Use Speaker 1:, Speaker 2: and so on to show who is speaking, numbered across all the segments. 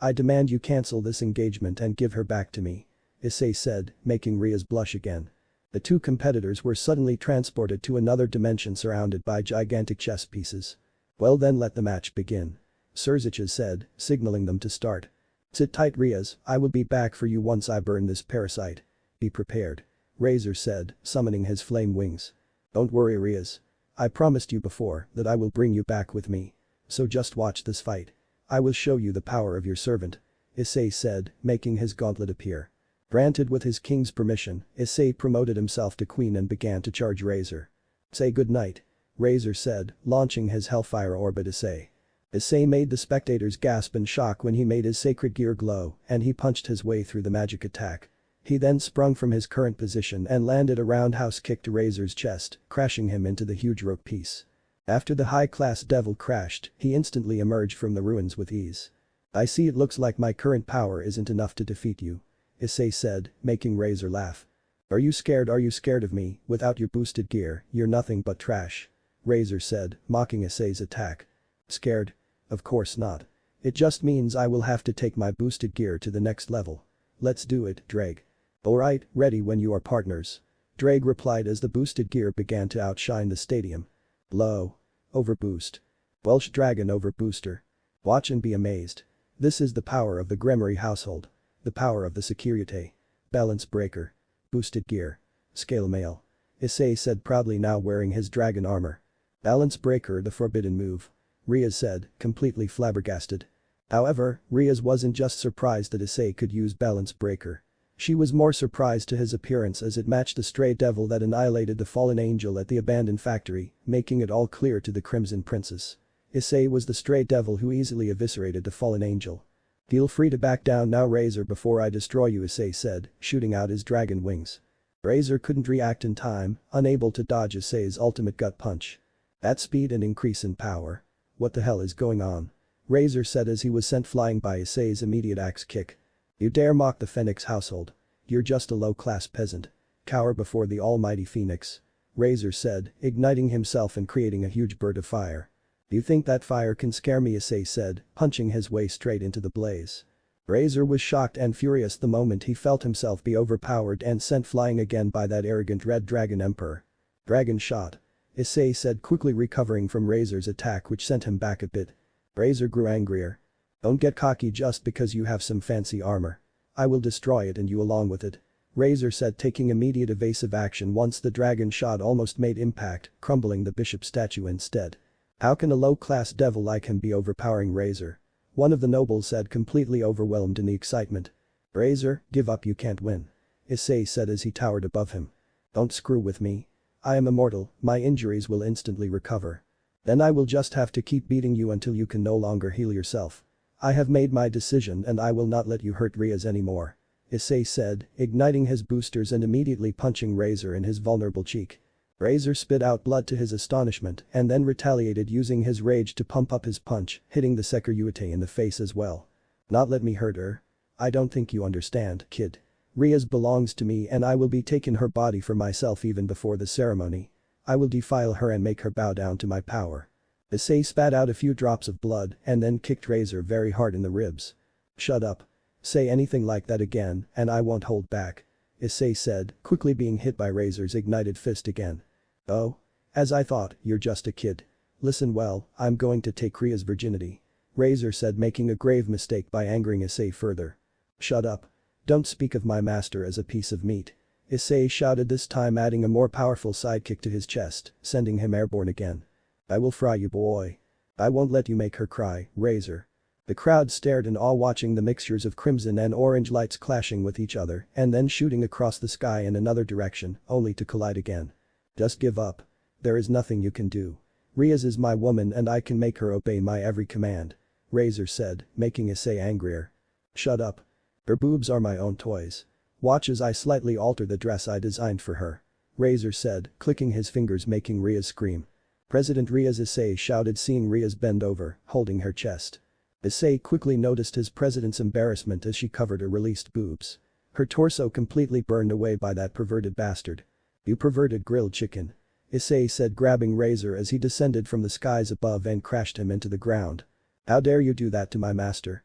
Speaker 1: I demand you cancel this engagement and give her back to me. Issei said, making Rias blush again. The two competitors were suddenly transported to another dimension surrounded by gigantic chess pieces. Well then let the match begin. Surziches said, signaling them to start. Sit tight Rias, I will be back for you once I burn this parasite. Be prepared. Razor said, summoning his flame wings. Don't worry Rias. I promised you before that I will bring you back with me. So just watch this fight. I will show you the power of your servant. Issei said, making his gauntlet appear. Granted with his king's permission, Issei promoted himself to queen and began to charge Razor. Say good night. Razor said, launching his hellfire orb at Issei. Issei made the spectators gasp in shock when he made his sacred gear glow and he punched his way through the magic attack. He then sprung from his current position and landed a roundhouse kick to Razor's chest, crashing him into the huge rook piece. After the high-class devil crashed, he instantly emerged from the ruins with ease. I see it looks like my current power isn't enough to defeat you. Issei said, making Razor laugh. Are you scared of me? Without your boosted gear, you're nothing but trash. Razor said, mocking Issei's attack. Scared? Of course not. It just means I will have to take my boosted gear to the next level. Let's do it, Drake. Alright, ready when you are partners. Drake replied as the boosted gear began to outshine the stadium. Low. Overboost. Welsh Dragon Overbooster. Watch and be amazed. This is the power of the Gremory household. The power of the Securite. Balance breaker. Boosted gear. Scale mail. Issei said proudly now wearing his dragon armor. Balance breaker the forbidden move. Rias said, completely flabbergasted. However, Rias wasn't just surprised that Issei could use balance breaker. She was more surprised to his appearance as it matched the stray devil that annihilated the fallen angel at the abandoned factory, making it all clear to the Crimson Princess. Issei was the stray devil who easily eviscerated the fallen angel. Feel free to back down now Razor before I destroy you Issei said, shooting out his dragon wings. Razor couldn't react in time, unable to dodge Issei's ultimate gut punch. At speed and increase in power. What the hell is going on? Razor said as he was sent flying by Issei's immediate axe kick. You dare mock the Phoenix household. You're just a low-class peasant. Cower before the almighty Phoenix. Razor said, igniting himself and creating a huge bird of fire. You think that fire can scare me Issei said, punching his way straight into the blaze. Razor was shocked and furious the moment he felt himself be overpowered and sent flying again by that arrogant red dragon emperor. Dragon shot. Issei said quickly recovering from Razor's attack which sent him back a bit. Razor grew angrier. Don't get cocky just because you have some fancy armor. I will destroy it and you along with it. Razor said taking immediate evasive action once the dragon shot almost made impact, crumbling the bishop statue instead. How can a low-class devil like him be overpowering Razor? One of the nobles said completely overwhelmed in the excitement. Razor, give up you can't win. Issei said as he towered above him. Don't screw with me. I am immortal, my injuries will instantly recover. Then I will just have to keep beating you until you can no longer heal yourself. I have made my decision and I will not let you hurt Rias anymore. Issei said, igniting his boosters and immediately punching Razor in his vulnerable cheek. Razor spit out blood to his astonishment and then retaliated using his rage to pump up his punch, hitting the Securite in the face as well. Not let me hurt her. I don't think you understand, kid. Rias belongs to me and I will be taking her body for myself even before the ceremony. I will defile her and make her bow down to my power. Issei spat out a few drops of blood and then kicked Razor very hard in the ribs. Shut up. Say anything like that again and I won't hold back. Issei said, quickly being hit by Razor's ignited fist again. Oh? As I thought, you're just a kid. Listen well, I'm going to take Ria's virginity. Razor said making a grave mistake by angering Issei further. Shut up. Don't speak of my master as a piece of meat. Issei shouted this time adding a more powerful sidekick to his chest, sending him airborne again. I will fry you boy. I won't let you make her cry, Razor. The crowd stared in awe watching the mixtures of crimson and orange lights clashing with each other and then shooting across the sky in another direction, only to collide again. Just give up. There is nothing you can do. Rias is my woman and I can make her obey my every command. Razor said, making Issei angrier. Shut up. Her boobs are my own toys. Watch as I slightly alter the dress I designed for her. Razor said, clicking his fingers making Rias scream. President Rias Issei shouted seeing Rias bend over, holding her chest. Issei quickly noticed his president's embarrassment as she covered her released boobs. Her torso completely burned away by that perverted bastard. You perverted grilled chicken. Issei said grabbing Razor as he descended from the skies above and crashed him into the ground. How dare you do that to my master?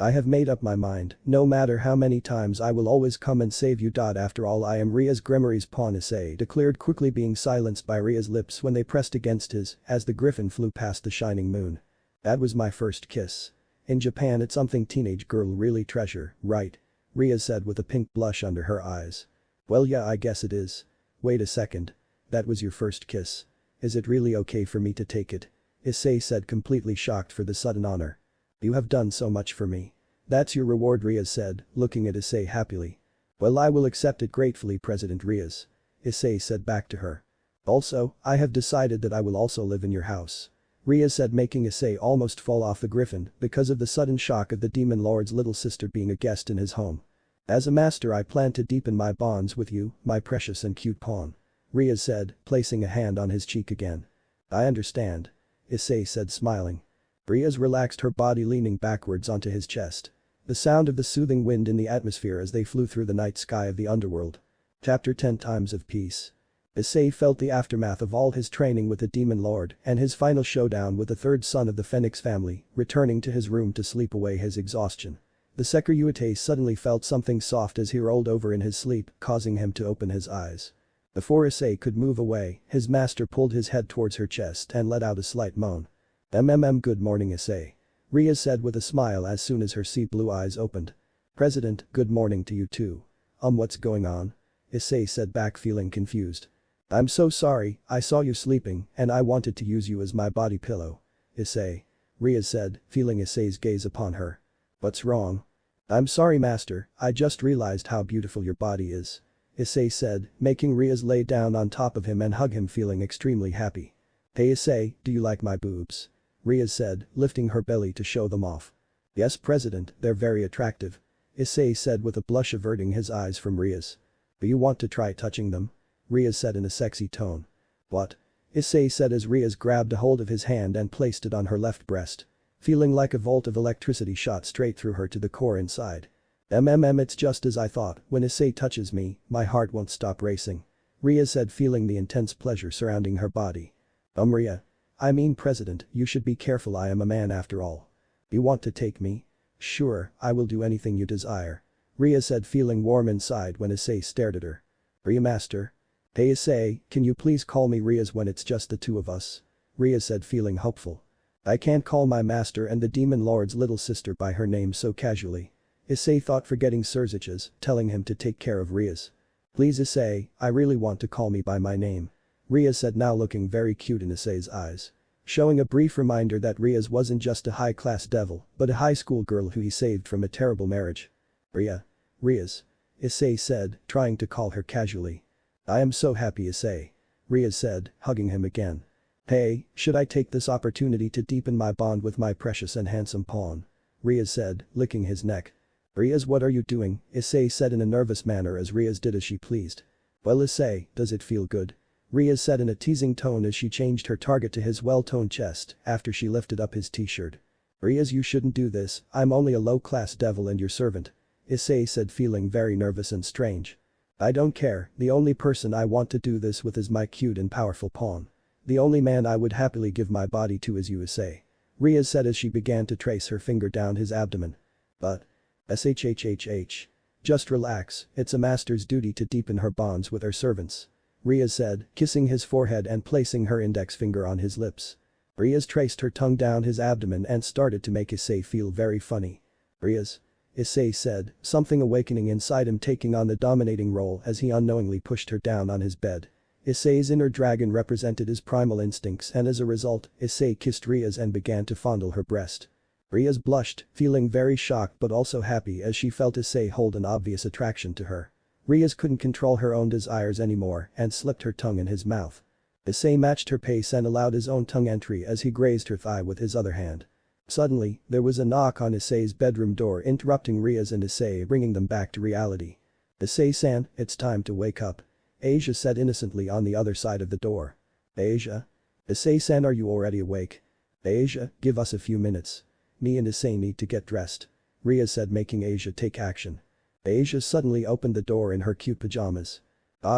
Speaker 1: I have made up my mind, no matter how many times I will always come and save you. After all I am Ria's Grimory's pawn, Issei declared, quickly being silenced by Ria's lips when they pressed against his as the griffin flew past the shining moon. That was my first kiss. In Japan it's something teenage girl really treasure, right? Ria said with a pink blush under her eyes. Well yeah, I guess it is. Wait a second. That was your first kiss. Is it really okay for me to take it? Issei said, completely shocked for the sudden honor. You have done so much for me. That's your reward, Ria said, looking at Issei happily. Well, I will accept it gratefully, President Rias. Issei said back to her. Also, I have decided that I will also live in your house. Ria said, making Issei almost fall off the griffin because of the sudden shock of the demon lord's little sister being a guest in his home. As a master, I plan to deepen my bonds with you, my precious and cute pawn. Ria said, placing a hand on his cheek again. I understand. Issei said, smiling. Rias relaxed her body, leaning backwards onto his chest. The sound of the soothing wind in the atmosphere as they flew through the night sky of the underworld. Chapter 10 Times of Peace. Issei felt the aftermath of all his training with the Demon Lord and his final showdown with the third son of the Phoenix family, returning to his room to sleep away his exhaustion. The Sekiryuite suddenly felt something soft as he rolled over in his sleep, causing him to open his eyes. Before Issei could move away, his master pulled his head towards her chest and let out a slight moan. Good morning, Issei. Ria said with a smile as soon as her sea blue eyes opened. President, good morning to you too. What's going on? Issei said back, feeling confused. I'm so sorry, I saw you sleeping and I wanted to use you as my body pillow. Issei. Ria said, feeling Issei's gaze upon her. What's wrong? I'm sorry, master, I just realized how beautiful your body is. Issei said, making Rias lay down on top of him and hug him, feeling extremely happy. Hey Issei, do you like my boobs? Ria said, lifting her belly to show them off. Yes, President, they're very attractive. Issei said with a blush, averting his eyes from Rias. Do you want to try touching them? Ria said in a sexy tone. What? Issei said as Rias grabbed a hold of his hand and placed it on her left breast. Feeling like a volt of electricity shot straight through her to the core inside. It's just as I thought, when Issei touches me, my heart won't stop racing. Ria said, feeling the intense pleasure surrounding her body. Ria. I mean, President, you should be careful, I am a man after all. You want to take me? Sure, I will do anything you desire. Ria said, feeling warm inside when Issei stared at her. Ria, master? Hey Issei, can you please call me Rias when it's just the two of us? Ria said, feeling hopeful. I can't call my master and the demon lord's little sister by her name so casually. Issei thought, forgetting Surzich's, telling him to take care of Rias. Please Issei, I really want to call me by my name. Ria said, now looking very cute in Issei's eyes. Showing a brief reminder that Rias wasn't just a high-class devil, but a high school girl who he saved from a terrible marriage. Rias. Issei said, trying to call her casually. I am so happy, Issei. Ria said, hugging him again. Hey, should I take this opportunity to deepen my bond with my precious and handsome pawn? Ria said, licking his neck. Rias, what are you doing? Issei said in a nervous manner as Rias did as she pleased. Well Issei, does it feel good? Ria said in a teasing tone as she changed her target to his well-toned chest after she lifted up his t-shirt. Rias, you shouldn't do this, I'm only a low-class devil and your servant. Issei said, feeling very nervous and strange. I don't care, the only person I want to do this with is my cute and powerful pawn. The only man I would happily give my body to is you, Issei. Ria said as she began to trace her finger down his abdomen. But. Shhhh. Just relax, it's a master's duty to deepen her bonds with her servants. Ria said, kissing his forehead and placing her index finger on his lips. Rias traced her tongue down his abdomen and started to make Issei feel very funny. Rias. Issei said, something awakening inside him taking on the dominating role as he unknowingly pushed her down on his bed. Issei's inner dragon represented his primal instincts and as a result, Issei kissed Rias and began to fondle her breast. Rias blushed, feeling very shocked but also happy as she felt Issei hold an obvious attraction to her. Rias couldn't control her own desires anymore and slipped her tongue in his mouth. Issei matched her pace and allowed his own tongue entry as he grazed her thigh with his other hand. Suddenly, there was a knock on Issei's bedroom door, interrupting Rias and Issei, bringing them back to reality. Issei-san, it's time to wake up. Asia said innocently on the other side of the door. Asia? Issei-san, are you already awake? Asia, give us a few minutes. Me and Issei need to get dressed. Rias said, making Asia take action. Asia suddenly opened the door in her cute pajamas.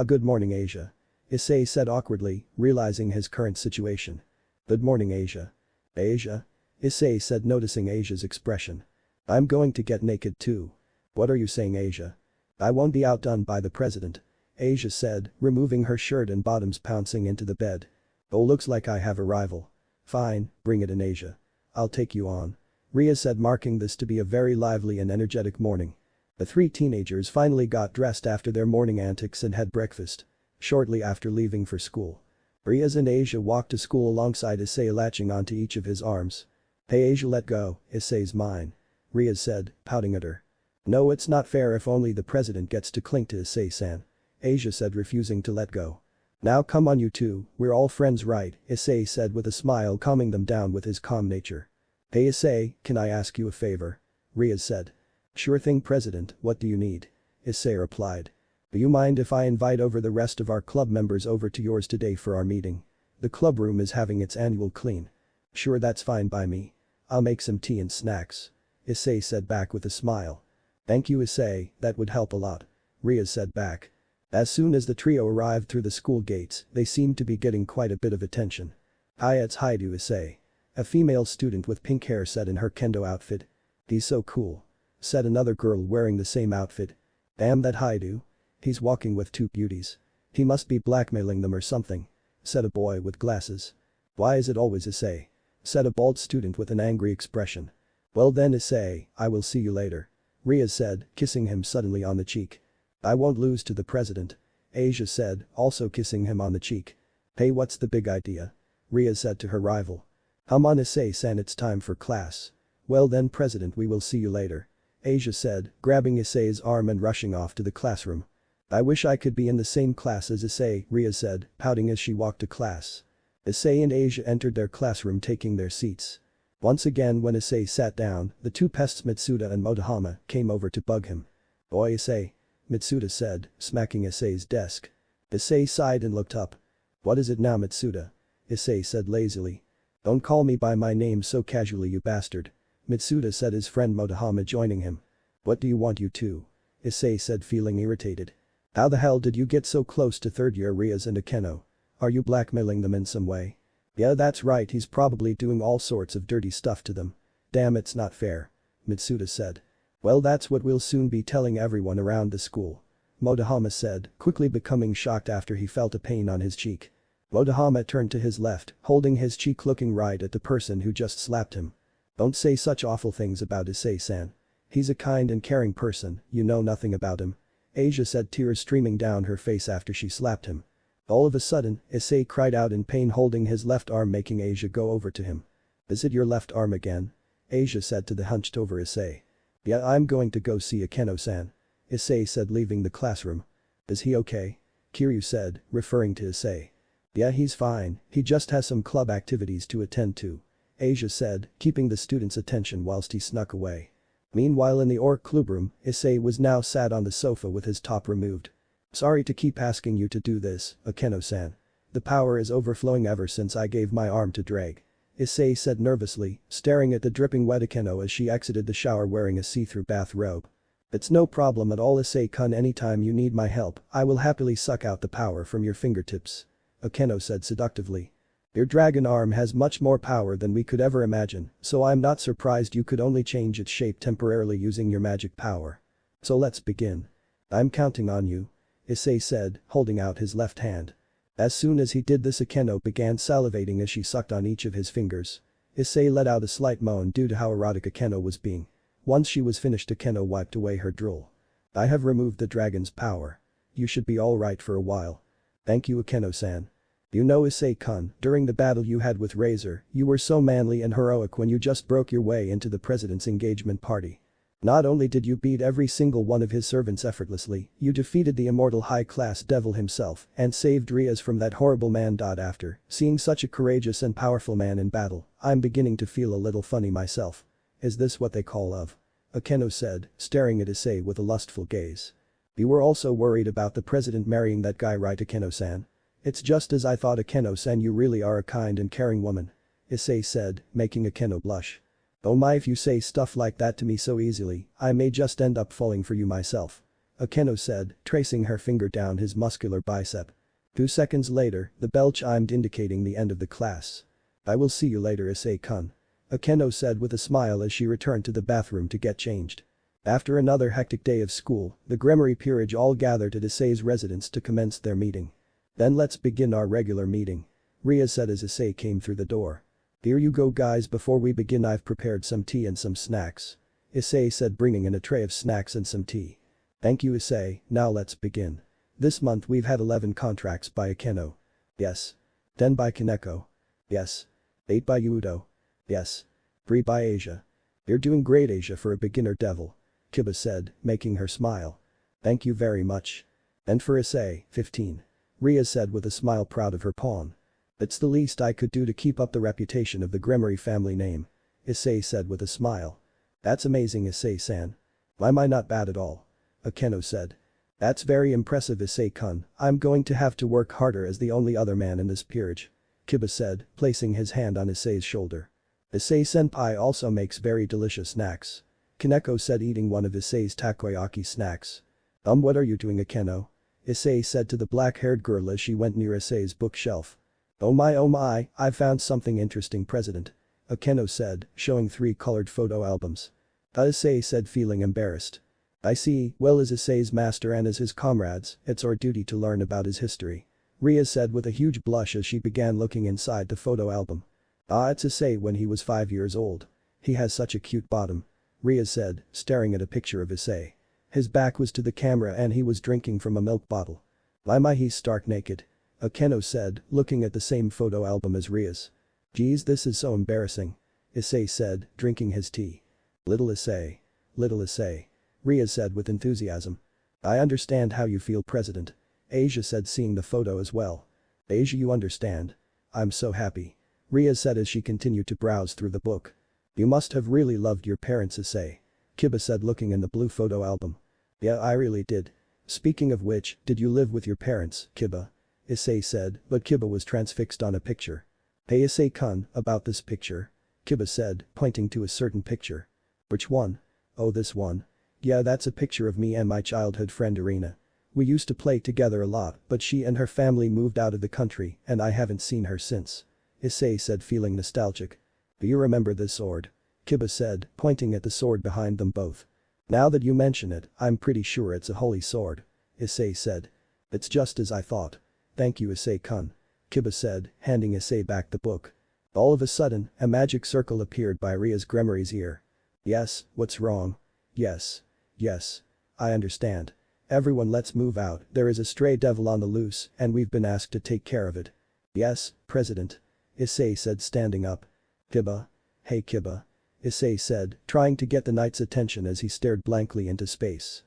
Speaker 1: Good morning, Asia. Issei said awkwardly, realizing his current situation. Good morning, Asia. Asia? Issei said, noticing Asia's expression. I'm going to get naked too. What are you saying, Asia? I won't be outdone by the president. Asia said, removing her shirt and bottoms pouncing into the bed. Oh, looks like I have a rival. Fine, bring it in, Asia. I'll take you on. Ria said, marking this to be a very lively and energetic morning. The three teenagers finally got dressed after their morning antics and had breakfast. Shortly after leaving for school, Ria and Asia walked to school alongside Issei, latching onto each of his arms. Hey Asia, let go, Issei's mine. Ria said, pouting at her. No, it's not fair if only the president gets to cling to Issei-san. Asia said, refusing to let go. Now come on you two, we're all friends, right? Issei said with a smile, calming them down with his calm nature. Hey Issei, can I ask you a favor? Ria said. Sure thing, president, what do you need? Issei replied. Do you mind if I invite over the rest of our club members over to yours today for our meeting? The club room is having its annual clean. Sure, that's fine by me. I'll make some tea and snacks. Issei said back with a smile. Thank you, Issei, that would help a lot. Ria said back. As soon as the trio arrived through the school gates, they seemed to be getting quite a bit of attention. Hi, it's Haidu, Issei. A female student with pink hair said in her kendo outfit. He's so cool. Said another girl wearing the same outfit. Damn that Haidu. He's walking with two beauties. He must be blackmailing them or something. Said a boy with glasses. Why is it always Issei? Said a bald student with an angry expression. Well then, Issei, I will see you later. Ria said, kissing him suddenly on the cheek. I won't lose to the president. Asia said, also kissing him on the cheek. Hey, what's the big idea? Ria said to her rival. Come on, Issei-san, it's time for class. Well then, president, we will see you later. Asia said, grabbing Issei's arm and rushing off to the classroom. I wish I could be in the same class as Issei, Ria said, pouting as she walked to class. Issei and Asia entered their classroom, taking their seats. Once again, when Issei sat down, the two pests Mitsuda and Motohama came over to bug him. Boy, Issei, Mitsuda said, smacking Issei's desk. Issei sighed and looked up. What is it now, Mitsuda? Issei said lazily. Don't call me by my name so casually, you bastard. Mitsuda said, his friend Motohama joining him. What do you want, you two? Issei said, feeling irritated. How the hell did you get so close to third year Rias and Akeno? Are you blackmailing them in some way? Yeah, that's right, he's probably doing all sorts of dirty stuff to them. Damn, it's not fair. Mitsuda said. Well, that's what we'll soon be telling everyone around the school. Motohama said, quickly becoming shocked after he felt a pain on his cheek. Motohama turned to his left, holding his cheek, looking right at the person who just slapped him. Don't say such awful things about Issei-san. He's a kind and caring person, you know nothing about him. Asia said, tears streaming down her face after she slapped him. All of a sudden, Issei cried out in pain, holding his left arm, making Asia go over to him. Is it your left arm again? Asia said to the hunched over Issei. Yeah, I'm going to go see Akeno-san. Issei said, leaving the classroom. Is he okay? Kiryu said, referring to Issei. Yeah, he's fine, he just has some club activities to attend to. Asia said, keeping the students' attention whilst he snuck away. Meanwhile, in the Orc club room, Issei was now sat on the sofa with his top removed. Sorry to keep asking you to do this, Akeno-san. The power is overflowing ever since I gave my arm to Drag. Issei said nervously, staring at the dripping wet Akeno as she exited the shower wearing a see-through bathrobe. It's no problem at all, Issei-kun, anytime you need my help, I will happily suck out the power from your fingertips. Akeno said seductively. Your dragon arm has much more power than we could ever imagine, so I'm not surprised you could only change its shape temporarily using your magic power. So let's begin. I'm counting on you. Issei said, holding out his left hand. As soon as he did this, Akeno began salivating as she sucked on each of his fingers. Issei let out a slight moan due to how erotic Akeno was being. Once she was finished, Akeno wiped away her drool. I have removed the dragon's power. You should be alright for a while. Thank you, Akeno-san. You know, Issei-kun, during the battle you had with Razor, you were so manly and heroic when you just broke your way into the president's engagement party. Not only did you beat every single one of his servants effortlessly, you defeated the immortal high-class devil himself and saved Rias from that horrible man. After seeing such a courageous and powerful man in battle, I'm beginning to feel a little funny myself. Is this what they call love? Akeno said, staring at Issei with a lustful gaze. You were also worried about the president marrying that guy, right, Akeno-san? It's just as I thought, Akeno-san, you really are a kind and caring woman. Issei said, making Akeno blush. Oh my, if you say stuff like that to me so easily, I may just end up falling for you myself. Akeno said, tracing her finger down his muscular bicep. 2 seconds later, the bell chimed indicating the end of the class. I will see you later, Issei-kun. Akeno said with a smile as she returned to the bathroom to get changed. After another hectic day of school, the Gremory peerage all gathered at Issei's residence to commence their meeting. Then let's begin our regular meeting. Ria said as Issei came through the door. Here you go guys, before we begin I've prepared some tea and some snacks. Issei said, bringing in a tray of snacks and some tea. Thank you Issei, now let's begin. This month we've had 11 contracts by Akeno. Yes. 10 by Kaneko. Yes. 8 by Yudo. Yes. 3 by Asia. You're doing great Asia for a beginner devil. Kiba said, making her smile. Thank you very much. And for Issei, 15. Ria said with a smile, proud of her pawn. It's the least I could do to keep up the reputation of the Gremory family name. Issei said with a smile. That's amazing Issei-san. Why am I not bad at all? Akeno said. That's very impressive Issei-kun, I'm going to have to work harder as the only other man in this peerage. Kiba said, placing his hand on Issei's shoulder. Issei-senpai also makes very delicious snacks. Kaneko said, eating one of Issei's takoyaki snacks. What are you doing Akeno? Issei said to the black-haired girl as she went near Issei's bookshelf. Oh my, I found something interesting President. Akeno said, showing 3 colored photo albums. Issei said, feeling embarrassed. I see, well as Issei's master and as his comrades, it's our duty to learn about his history. Ria said with a huge blush as she began looking inside the photo album. It's Issei when he was 5 years old. He has such a cute bottom. Ria said, staring at a picture of Issei. His back was to the camera and he was drinking from a milk bottle. Why he's stark naked. Akeno said, looking at the same photo album as Ria's. Geez, this is so embarrassing. Issei said, drinking his tea. Little Issei. Little Issei. Ria said with enthusiasm. I understand how you feel President. Asia said, seeing the photo as well. Asia, you understand. I'm so happy. Ria said as she continued to browse through the book. You must have really loved your parents Issei. Kiba said, looking in the blue photo album. Yeah, I really did. Speaking of which, did you live with your parents, Kiba? Issei said, but Kiba was transfixed on a picture. Hey Issei-kun, about this picture. Kiba said, pointing to a certain picture. Which one? Oh, this one. Yeah, that's a picture of me and my childhood friend Irina. We used to play together a lot, but she and her family moved out of the country and I haven't seen her since. Issei said, feeling nostalgic. Do you remember this sword? Kiba said, pointing at the sword behind them both. Now that you mention it, I'm pretty sure it's a holy sword. Issei said. It's just as I thought. Thank you Issei-kun. Kiba said, handing Issei back the book. All of a sudden, a magic circle appeared by Ria's Gremory's ear. Yes, what's wrong? Yes. Yes. I understand. Everyone let's move out, there is a stray devil on the loose and we've been asked to take care of it. Yes, President. Issei said, standing up. Kiba. Hey Kiba. Issei said, trying to get the knight's attention as he stared blankly into space.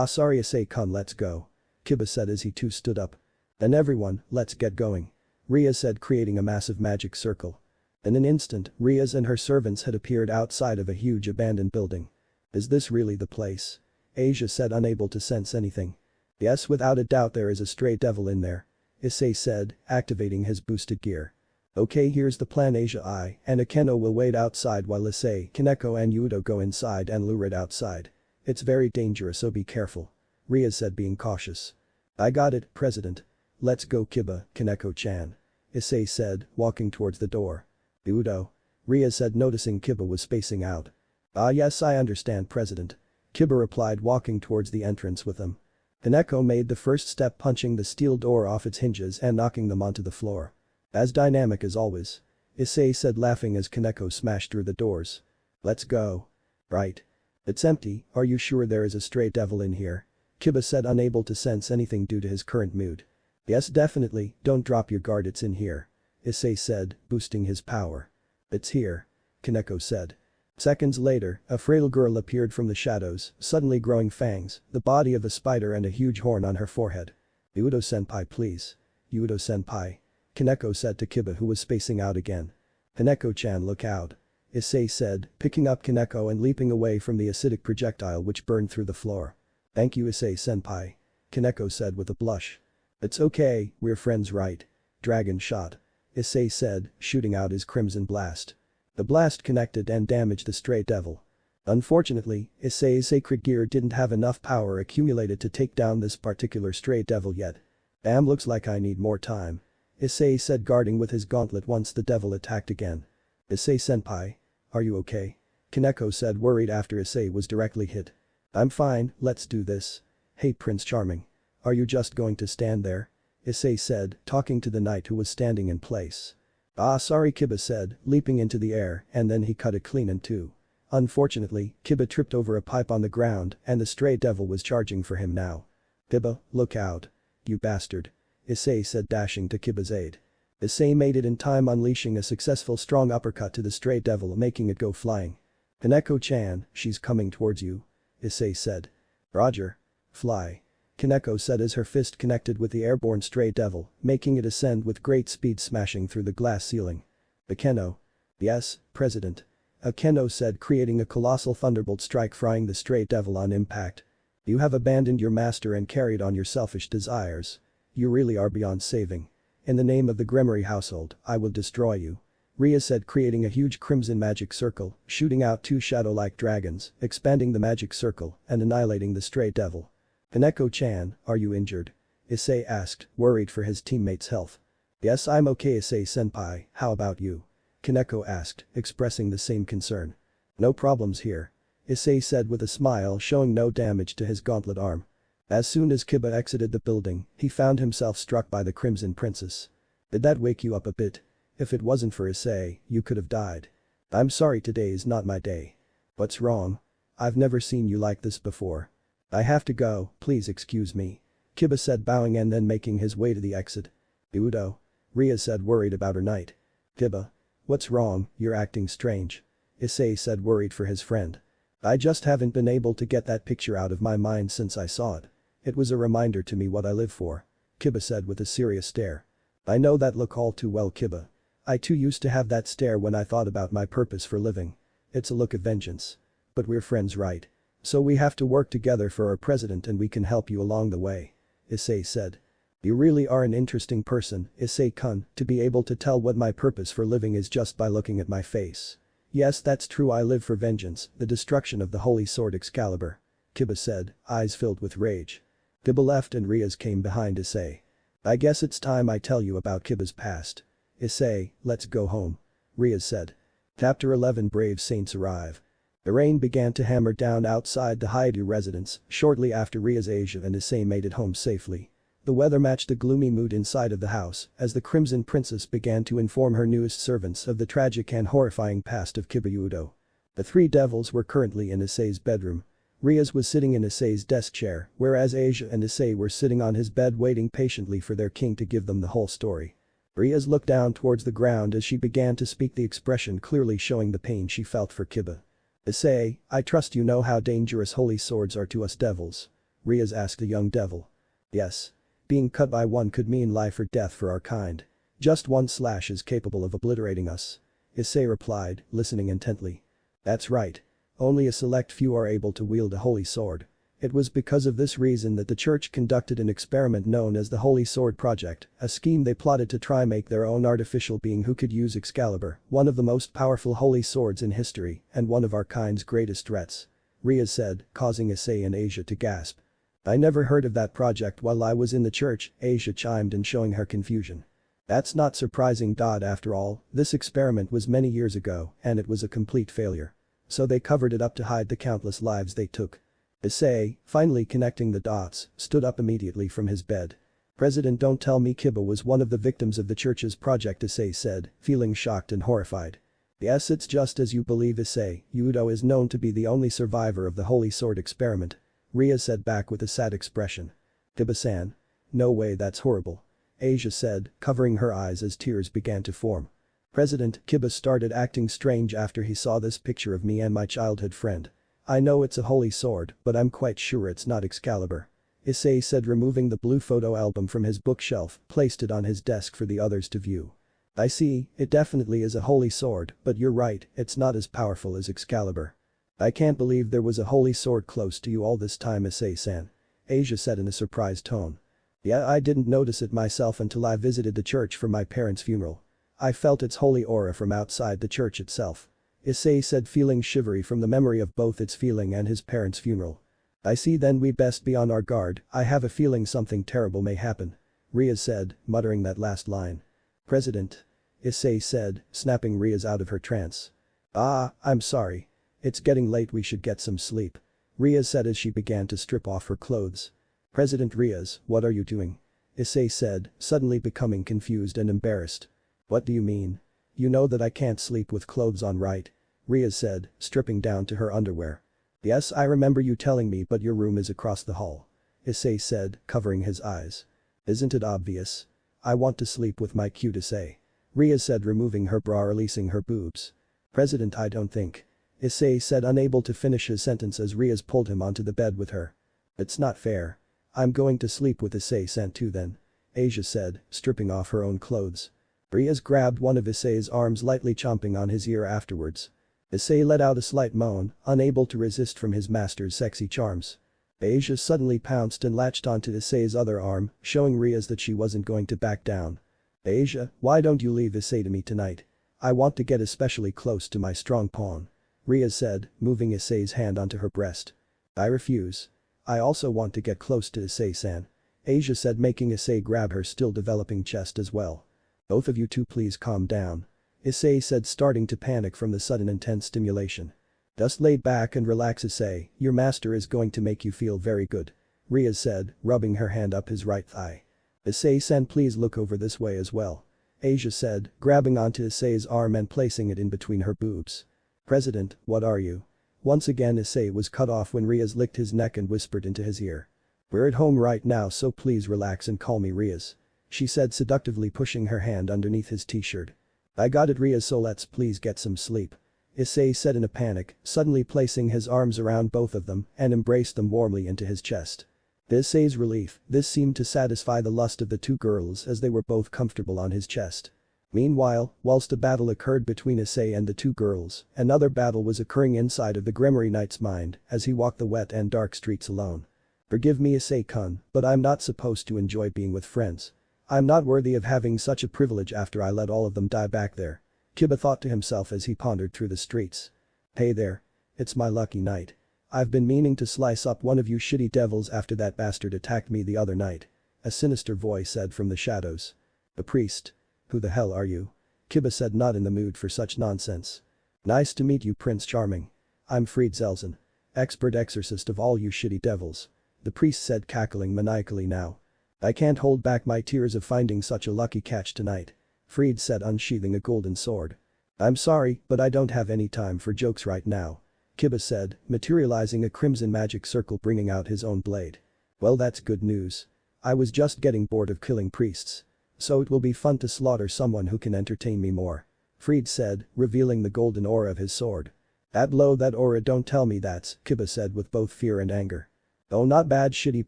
Speaker 1: Sorry Issei-kun, let's go. Kiba said as he too stood up. Then everyone, let's get going. Ria said, creating a massive magic circle. In an instant, Ria's and her servants had appeared outside of a huge abandoned building. Is this really the place? Asia said, unable to sense anything. Yes, without a doubt there is a stray devil in there. Issei said, activating his boosted gear. Okay, here's the plan Asia. I and Akeno will wait outside while Issei, Kaneko and Yudo go inside and lure it outside. It's very dangerous so be careful. Ria said, being cautious. I got it, President. Let's go Kiba, Kaneko-chan. Issei said, walking towards the door. Yudo. Ria said, noticing Kiba was spacing out. Yes I understand President. Kiba replied, walking towards the entrance with him. Kaneko made the first step, punching the steel door off its hinges and knocking them onto the floor. As dynamic as always. Issei said, laughing as Kaneko smashed through the doors. Let's go. Right. It's empty, are you sure there is a stray devil in here? Kiba said, unable to sense anything due to his current mood. Yes definitely, don't drop your guard, it's in here. Issei said, boosting his power. It's here. Kaneko said. Seconds later, a frail girl appeared from the shadows, suddenly growing fangs, the body of a spider and a huge horn on her forehead. Yudo-senpai please. Yudo-senpai. Kaneko said to Kiba, who was spacing out again. Kaneko-chan, look out. Issei said, picking up Kaneko and leaping away from the acidic projectile which burned through the floor. Thank you Issei-senpai. Kaneko said with a blush. It's okay, we're friends right? Dragon shot. Issei said, shooting out his crimson blast. The blast connected and damaged the stray devil. Unfortunately, Issei's sacred gear didn't have enough power accumulated to take down this particular stray devil yet. Damn, looks like I need more time. Issei said, guarding with his gauntlet once the devil attacked again. Issei-senpai. Are you okay? Kaneko said, worried after Issei was directly hit. I'm fine, let's do this. Hey Prince Charming. Are you just going to stand there? Issei said, talking to the knight who was standing in place. Ah sorry, Kiba said, leaping into the air, and then he cut it clean in two. Unfortunately, Kiba tripped over a pipe on the ground and the stray devil was charging for him now. Kiba, look out. You bastard. Issei said, dashing to Kiba's aid. Issei made it in time, unleashing a successful strong uppercut to the stray devil, making it go flying. Kaneko-chan, she's coming towards you. Issei said. Roger. Fly. Kaneko said as her fist connected with the airborne stray devil, making it ascend with great speed, smashing through the glass ceiling. Akeno. Yes, President. Akeno said, creating a colossal thunderbolt strike, frying the stray devil on impact. You have abandoned your master and carried on your selfish desires. You really are beyond saving. In the name of the Gremory household, I will destroy you. Ria said, creating a huge crimson magic circle, shooting out two shadow-like dragons, expanding the magic circle and annihilating the stray devil. Kaneko-chan, are you injured? Issei asked, worried for his teammate's health. Yes, I'm okay, Issei-senpai, how about you? Kaneko asked, expressing the same concern. No problems here. Issei said with a smile, showing no damage to his gauntlet arm. As soon as Kiba exited the building, he found himself struck by the Crimson Princess. Did that wake you up a bit? If it wasn't for Issei, you could have died. I'm sorry, today is not my day. What's wrong? I've never seen you like this before. I have to go, please excuse me. Kiba said, bowing and then making his way to the exit. Udo. Ria said, worried about her knight. Kiba. What's wrong, you're acting strange. Issei said, worried for his friend. I just haven't been able to get that picture out of my mind since I saw it. It was a reminder to me what I live for. Kiba said with a serious stare. I know that look all too well, Kiba. I too used to have that stare when I thought about my purpose for living. It's a look of vengeance. But we're friends, right? So we have to work together for our president and we can help you along the way. Issei said. You really are an interesting person, Issei-kun, to be able to tell what my purpose for living is just by looking at my face. Yes, that's true, I live for vengeance, the destruction of the holy sword Excalibur. Kiba said, eyes filled with rage. Kiba left and Riaz came behind Issei. I guess it's time I tell you about Kiba's past. Issei, let's go home. Riaz said. Chapter 11, Brave Saints arrive. The rain began to hammer down outside the Haidu residence shortly after Riaz, Asia and Issei made it home safely. The weather matched the gloomy mood inside of the house as the Crimson Princess began to inform her newest servants of the tragic and horrifying past of Kiba Udo. The three devils were currently in Issei's bedroom. Riaz was sitting in Issei's desk chair, whereas Asia and Issei were sitting on his bed waiting patiently for their king to give them the whole story. Riaz looked down towards the ground as she began to speak, the expression clearly showing the pain she felt for Kiba. Issei, I trust you know how dangerous holy swords are to us devils. Riaz asked the young devil. Yes. Being cut by one could mean life or death for our kind. Just one slash is capable of obliterating us. Issei replied, listening intently. That's right. Only a select few are able to wield a holy sword. It was because of this reason that the church conducted an experiment known as the Holy Sword Project, a scheme they plotted to try make their own artificial being who could use Excalibur, one of the most powerful holy swords in history and one of our kind's greatest threats. Riaz said, causing Issei and Asia to gasp. I never heard of that project while I was in the church, Asia chimed in, showing her confusion. That's not surprising. After all, this experiment was many years ago and it was a complete failure. So they covered it up to hide the countless lives they took. Issei, finally connecting the dots, stood up immediately from his bed. President, don't tell me Kiba was one of the victims of the church's project, Issei said, feeling shocked and horrified. Yes, it's just as you believe, Issei. Udo is known to be the only survivor of the Holy Sword experiment. Ria said back with a sad expression. Kiba-san. No way, that's horrible. Asia said, covering her eyes as tears began to form. President, Kiba started acting strange after he saw this picture of me and my childhood friend. I know it's a holy sword, but I'm quite sure it's not Excalibur. Issei said, removing the blue photo album from his bookshelf, placed it on his desk for the others to view. I see, it definitely is a holy sword, but you're right, it's not as powerful as Excalibur. I can't believe there was a holy sword close to you all this time, Issei-san. Asia said in a surprised tone. Yeah, I didn't notice it myself until I visited the church for my parents' funeral. I felt its holy aura from outside the church itself. Issei said, feeling shivery from the memory of both its feeling and his parents' funeral. I see, then we best be on our guard. I have a feeling something terrible may happen. Riaz said, muttering that last line. President. Issei said, snapping Riaz out of her trance. Ah, I'm sorry. It's getting late, we should get some sleep. Ria said as she began to strip off her clothes. President Riaz, what are you doing? Issei said, suddenly becoming confused and embarrassed. What do you mean? You know that I can't sleep with clothes on, right? Ria said, stripping down to her underwear. Yes, I remember you telling me, but your room is across the hall. Issei said, covering his eyes. Isn't it obvious? I want to sleep with my cute Issei. Ria said, removing her bra, releasing her boobs. President, I don't think. Issei said, unable to finish his sentence as Riaz pulled him onto the bed with her. It's not fair. I'm going to sleep with Issei-san too then. Asia said, stripping off her own clothes. Riaz grabbed one of Issei's arms, lightly chomping on his ear afterwards. Issei let out a slight moan, unable to resist from his master's sexy charms. Asia suddenly pounced and latched onto Issei's other arm, showing Riaz that she wasn't going to back down. Asia, why don't you leave Issei to me tonight? I want to get especially close to my strong pawn. Riaz said, moving Issei's hand onto her breast. I refuse. I also want to get close to Issei-san. Asia said, making Issei grab her still developing chest as well. Both of you two please calm down. Issei said, starting to panic from the sudden intense stimulation. Just lay back and relax, Issei, your master is going to make you feel very good. Riaz said, rubbing her hand up his right thigh. Issei-san, please look over this way as well. Asia said, grabbing onto Issei's arm and placing it in between her boobs. President, what are you? Once again Issei was cut off when Riaz licked his neck and whispered into his ear. We're at home right now, so please relax and call me Riaz. She said, seductively pushing her hand underneath his t-shirt. I got it, Riaz, so let's please get some sleep. Issei said in a panic, suddenly placing his arms around both of them and embraced them warmly into his chest. To Issei's relief, this seemed to satisfy the lust of the two girls as they were both comfortable on his chest. Meanwhile, whilst a battle occurred between Issei and the two girls, another battle was occurring inside of the Gremory Knight's mind as he walked the wet and dark streets alone. Forgive me, Issei-kun, but I'm not supposed to enjoy being with friends. I'm not worthy of having such a privilege after I let all of them die back there. Kiba thought to himself as he pondered through the streets. Hey there. It's my lucky night. I've been meaning to slice up one of you shitty devils after that bastard attacked me the other night. A sinister voice said from the shadows. The priest. Who the hell are you? Kiba said, not in the mood for such nonsense. Nice to meet you, Prince Charming. I'm Fried Zelzen. Expert exorcist of all you shitty devils. The priest said, cackling maniacally now. I can't hold back my tears of finding such a lucky catch tonight. Fried said, unsheathing a golden sword. I'm sorry, but I don't have any time for jokes right now. Kiba said, materializing a crimson magic circle, bringing out his own blade. Well, that's good news. I was just getting bored of killing priests. So it will be fun to slaughter someone who can entertain me more. Fried said, revealing the golden aura of his sword. That aura, don't tell me that's, Kiba said with both fear and anger. Oh, not bad, shitty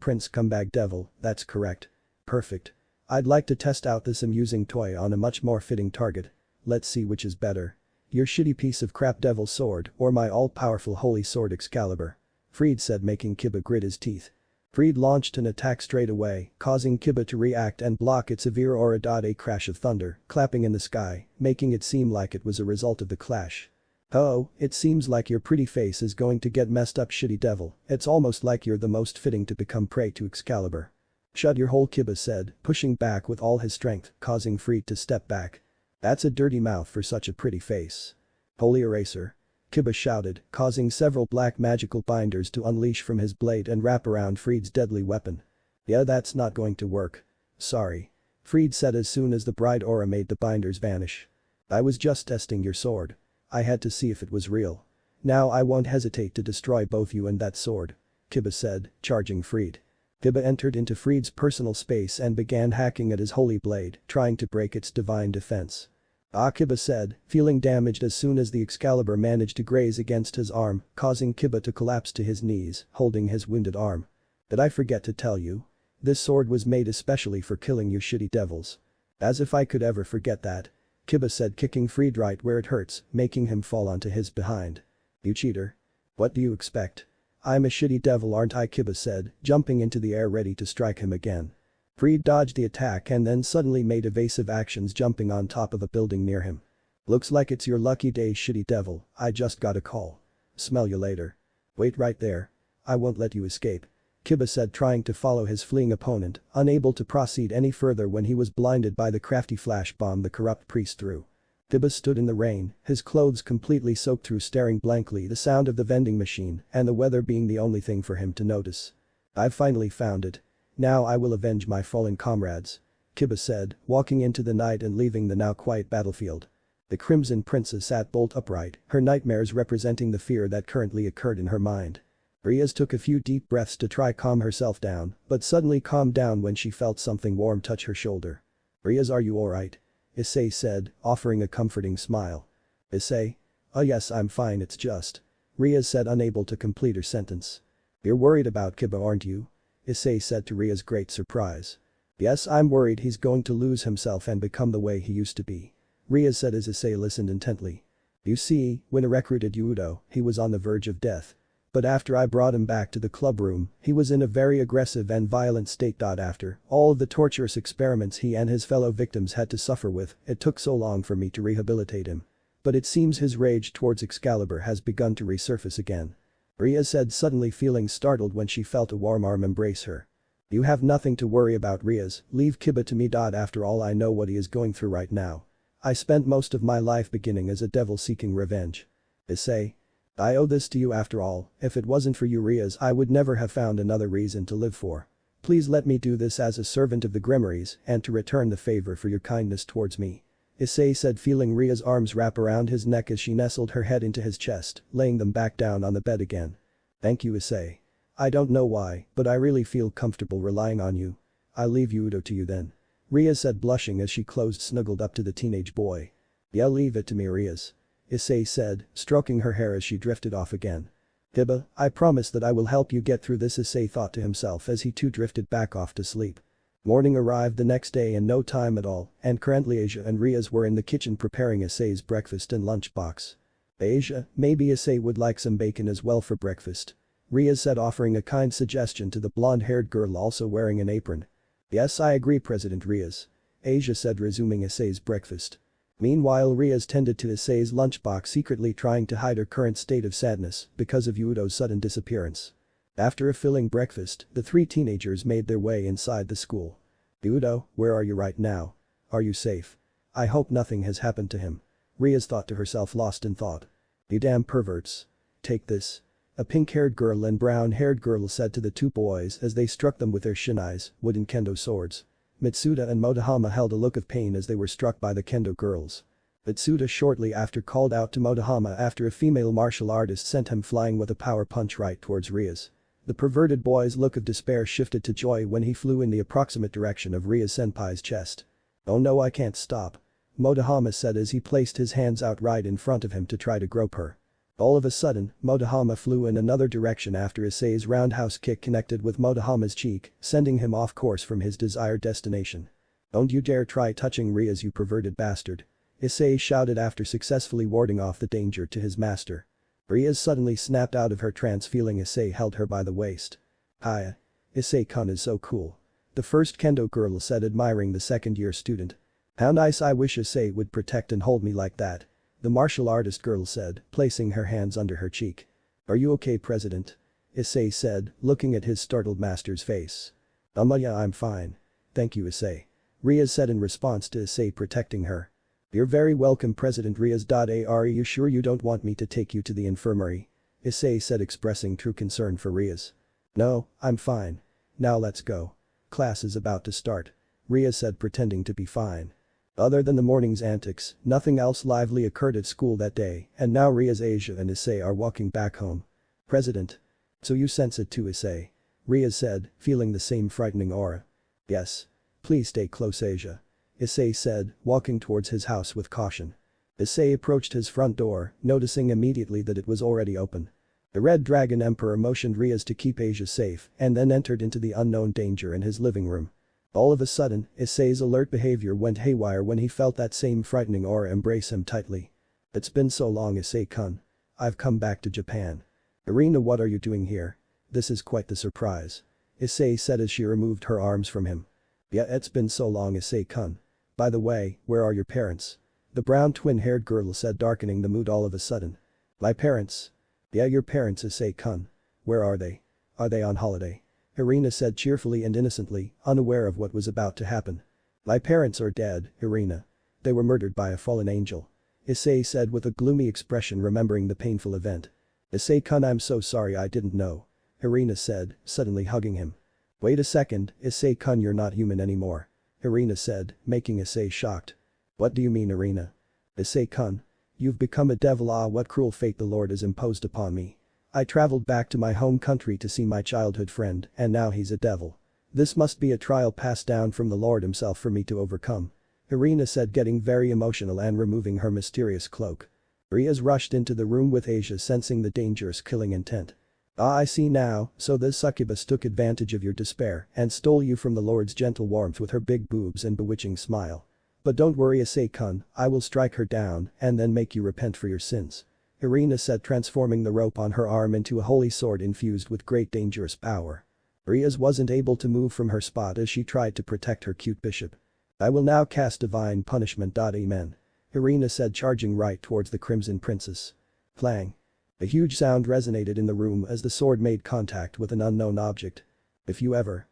Speaker 1: prince comeback devil, that's correct. Perfect. I'd like to test out this amusing toy on a much more fitting target. Let's see which is better. Your shitty piece of crap devil sword or my all-powerful holy sword Excalibur. Fried said, making Kiba grit his teeth. Fried launched an attack straight away, causing Kiba to react and block its severe aura. A crash of thunder, clapping in the sky, making it seem like it was a result of the clash. Oh, it seems like your pretty face is going to get messed up, shitty devil, it's almost like you're the most fitting to become prey to Excalibur. Shut your hole, Kiba said, pushing back with all his strength, causing Fried to step back. That's a dirty mouth for such a pretty face. Holy eraser. Kiba shouted, causing several black magical binders to unleash from his blade and wrap around Fried's deadly weapon. Yeah, that's not going to work. Sorry. Fried said as soon as the bright aura made the binders vanish. I was just testing your sword. I had to see if it was real. Now I won't hesitate to destroy both you and that sword. Kiba said, charging Fried. Kiba entered into Fried's personal space and began hacking at his holy blade, trying to break its divine defense. Ah, Kiba said, feeling damaged as soon as the Excalibur managed to graze against his arm, causing Kiba to collapse to his knees, holding his wounded arm. Did I forget to tell you? This sword was made especially for killing you shitty devils. As if I could ever forget that. Kiba said, kicking Fried right where it hurts, making him fall onto his behind. You cheater. What do you expect? I'm a shitty devil, aren't I? Kiba said, jumping into the air ready to strike him again. Fried dodged the attack and then suddenly made evasive actions, jumping on top of a building near him. Looks like it's your lucky day, shitty devil, I just got a call. Smell you later. Wait right there. I won't let you escape. Kiba said, trying to follow his fleeing opponent, unable to proceed any further when he was blinded by the crafty flash bomb the corrupt priest threw. Kiba stood in the rain, his clothes completely soaked through, staring blankly, the sound of the vending machine and the weather being the only thing for him to notice. "I've finally found it. Now I will avenge my fallen comrades," Kiba said, walking into the night and leaving the now quiet battlefield. The Crimson Princess sat bolt upright, her nightmares representing the fear that currently occurred in her mind. Riaz took a few deep breaths to try calm herself down, but suddenly calmed down when she felt something warm touch her shoulder. "Riaz, are you alright?" Issei said, offering a comforting smile. "Issei? Oh yes, I'm fine, it's just." Riaz said, unable to complete her sentence. "You're worried about Kiba, aren't you?" Issei said, to Riaz's great surprise. "Yes, I'm worried he's going to lose himself and become the way he used to be," Riaz said as Issei listened intently. "You see, when I recruited Yudo, he was on the verge of death. But after I brought him back to the club room, he was in a very aggressive and violent state. After all of the torturous experiments he and his fellow victims had to suffer with, it took so long for me to rehabilitate him. But it seems his rage towards Excalibur has begun to resurface again," Riaz said, suddenly feeling startled when she felt a warm arm embrace her. "You have nothing to worry about, Riaz, leave Kiba to me. After all, I know what he is going through right now. I spent most of my life beginning as a devil seeking revenge. Issei, I owe this to you after all. If it wasn't for you, Riaz, I would never have found another reason to live for. Please let me do this as a servant of the Grimoires and to return the favor for your kindness towards me," Issei said, feeling Riaz's arms wrap around his neck as she nestled her head into his chest, laying them back down on the bed again. "Thank you, Issei. I don't know why, but I really feel comfortable relying on you. I'll leave Yudo to you then," Riaz said, blushing as she snuggled up to the teenage boy. "Yeah, leave it to me, Riaz," Issei said, stroking her hair as she drifted off again. "Kiba, I promise that I will help you get through this," Issei thought to himself as he too drifted back off to sleep. Morning arrived the next day in no time at all, and currently Asia and Riaz were in the kitchen preparing Issei's breakfast and lunchbox. "Asia, maybe Issei would like some bacon as well for breakfast," Riaz said, offering a kind suggestion to the blonde-haired girl also wearing an apron. "Yes, I agree, President Riaz," Asia said, resuming Issei's breakfast. Meanwhile, Riaz tended to Issei's lunchbox, secretly trying to hide her current state of sadness because of Yudo's sudden disappearance. After a filling breakfast, the three teenagers made their way inside the school. "Yudo, where are you right now? Are you safe? I hope nothing has happened to him," Riaz thought to herself, lost in thought. "You damn perverts. Take this," a pink-haired girl and brown-haired girl said to the two boys as they struck them with their shinais, wooden kendo swords. Mitsuda and Motohama held a look of pain as they were struck by the kendo girls. Mitsuda shortly after called out to Motohama after a female martial artist sent him flying with a power punch right towards Riaz. The perverted boy's look of despair shifted to joy when he flew in the approximate direction of Riaz-senpai's chest. "Oh no, I can't stop," Motohama said as he placed his hands out right in front of him to try to grope her. All of a sudden, Motohama flew in another direction after Issei's roundhouse kick connected with Motohama's cheek, sending him off course from his desired destination. "Don't you dare try touching Riaz, you perverted bastard," Issei shouted after successfully warding off the danger to his master. Riaz suddenly snapped out of her trance, feeling Issei held her by the waist. "Hiya. Issei-kun is so cool," the first kendo girl said, admiring the second-year student. "How nice, I wish Issei would protect and hold me like that," the martial artist girl said, placing her hands under her cheek. "Are you okay, President?" Issei said, looking at his startled master's face. Yeah, I'm fine. Thank you, Issei," Riaz said in response to Issei protecting her. "You're very welcome, President Riaz. Are you sure you don't want me to take you to the infirmary?" Issei said, expressing true concern for Riaz. "No, I'm fine. Now let's go. Class is about to start," Riaz said, pretending to be fine. Other than the morning's antics, nothing else lively occurred at school that day, and now Riaz, Asia and Issei are walking back home. "President. So you sense it too, Issei?" Riaz said, feeling the same frightening aura. "Yes. Please stay close, Asia," Issei said, walking towards his house with caution. Issei approached his front door, noticing immediately that it was already open. The Red Dragon Emperor motioned Riaz to keep Asia safe and then entered into the unknown danger in his living room. All of a sudden, Issei's alert behavior went haywire when he felt that same frightening aura embrace him tightly. "It's been so long, Issei-kun. I've come back to Japan." "Irina, what are you doing here? This is quite the surprise," Issei said as she removed her arms from him. "Yeah, it's been so long, Issei-kun. By the way, where are your parents?" the brown twin-haired girl said, darkening the mood all of a sudden. "My parents? Yeah, your parents, Issei-kun. Where are they? Are they on holiday?" Irina said cheerfully and innocently, unaware of what was about to happen. "My parents are dead, Irina. They were murdered by a fallen angel," Issei said with a gloomy expression remembering the painful event. Issei-kun, I'm so sorry, I didn't know. Irina said, suddenly hugging him. Wait a second, Issei-kun, you're not human anymore. Irina said, making Issei shocked. What do you mean, Irina? Issei-kun. You've become a devil. Ah, what cruel fate the Lord has imposed upon me. I traveled back to my home country to see my childhood friend, and now he's a devil. This must be a trial passed down from the Lord himself for me to overcome. Irina said, getting very emotional and removing her mysterious cloak. Riaz rushed into the room with Asia, sensing the dangerous killing intent. Ah, I see now, so this succubus took advantage of your despair and stole you from the Lord's gentle warmth with her big boobs and bewitching smile. But don't worry, Issei-kun, I will strike her down and then make you repent for your sins. Irina said, transforming the rope on her arm into a holy sword infused with great dangerous power. Riaz wasn't able to move from her spot as she tried to protect her cute bishop. I will now cast divine punishment. Amen. Irina said, charging right towards the Crimson Princess. Clang. A huge sound resonated in the room as the sword made contact with an unknown object. If you ever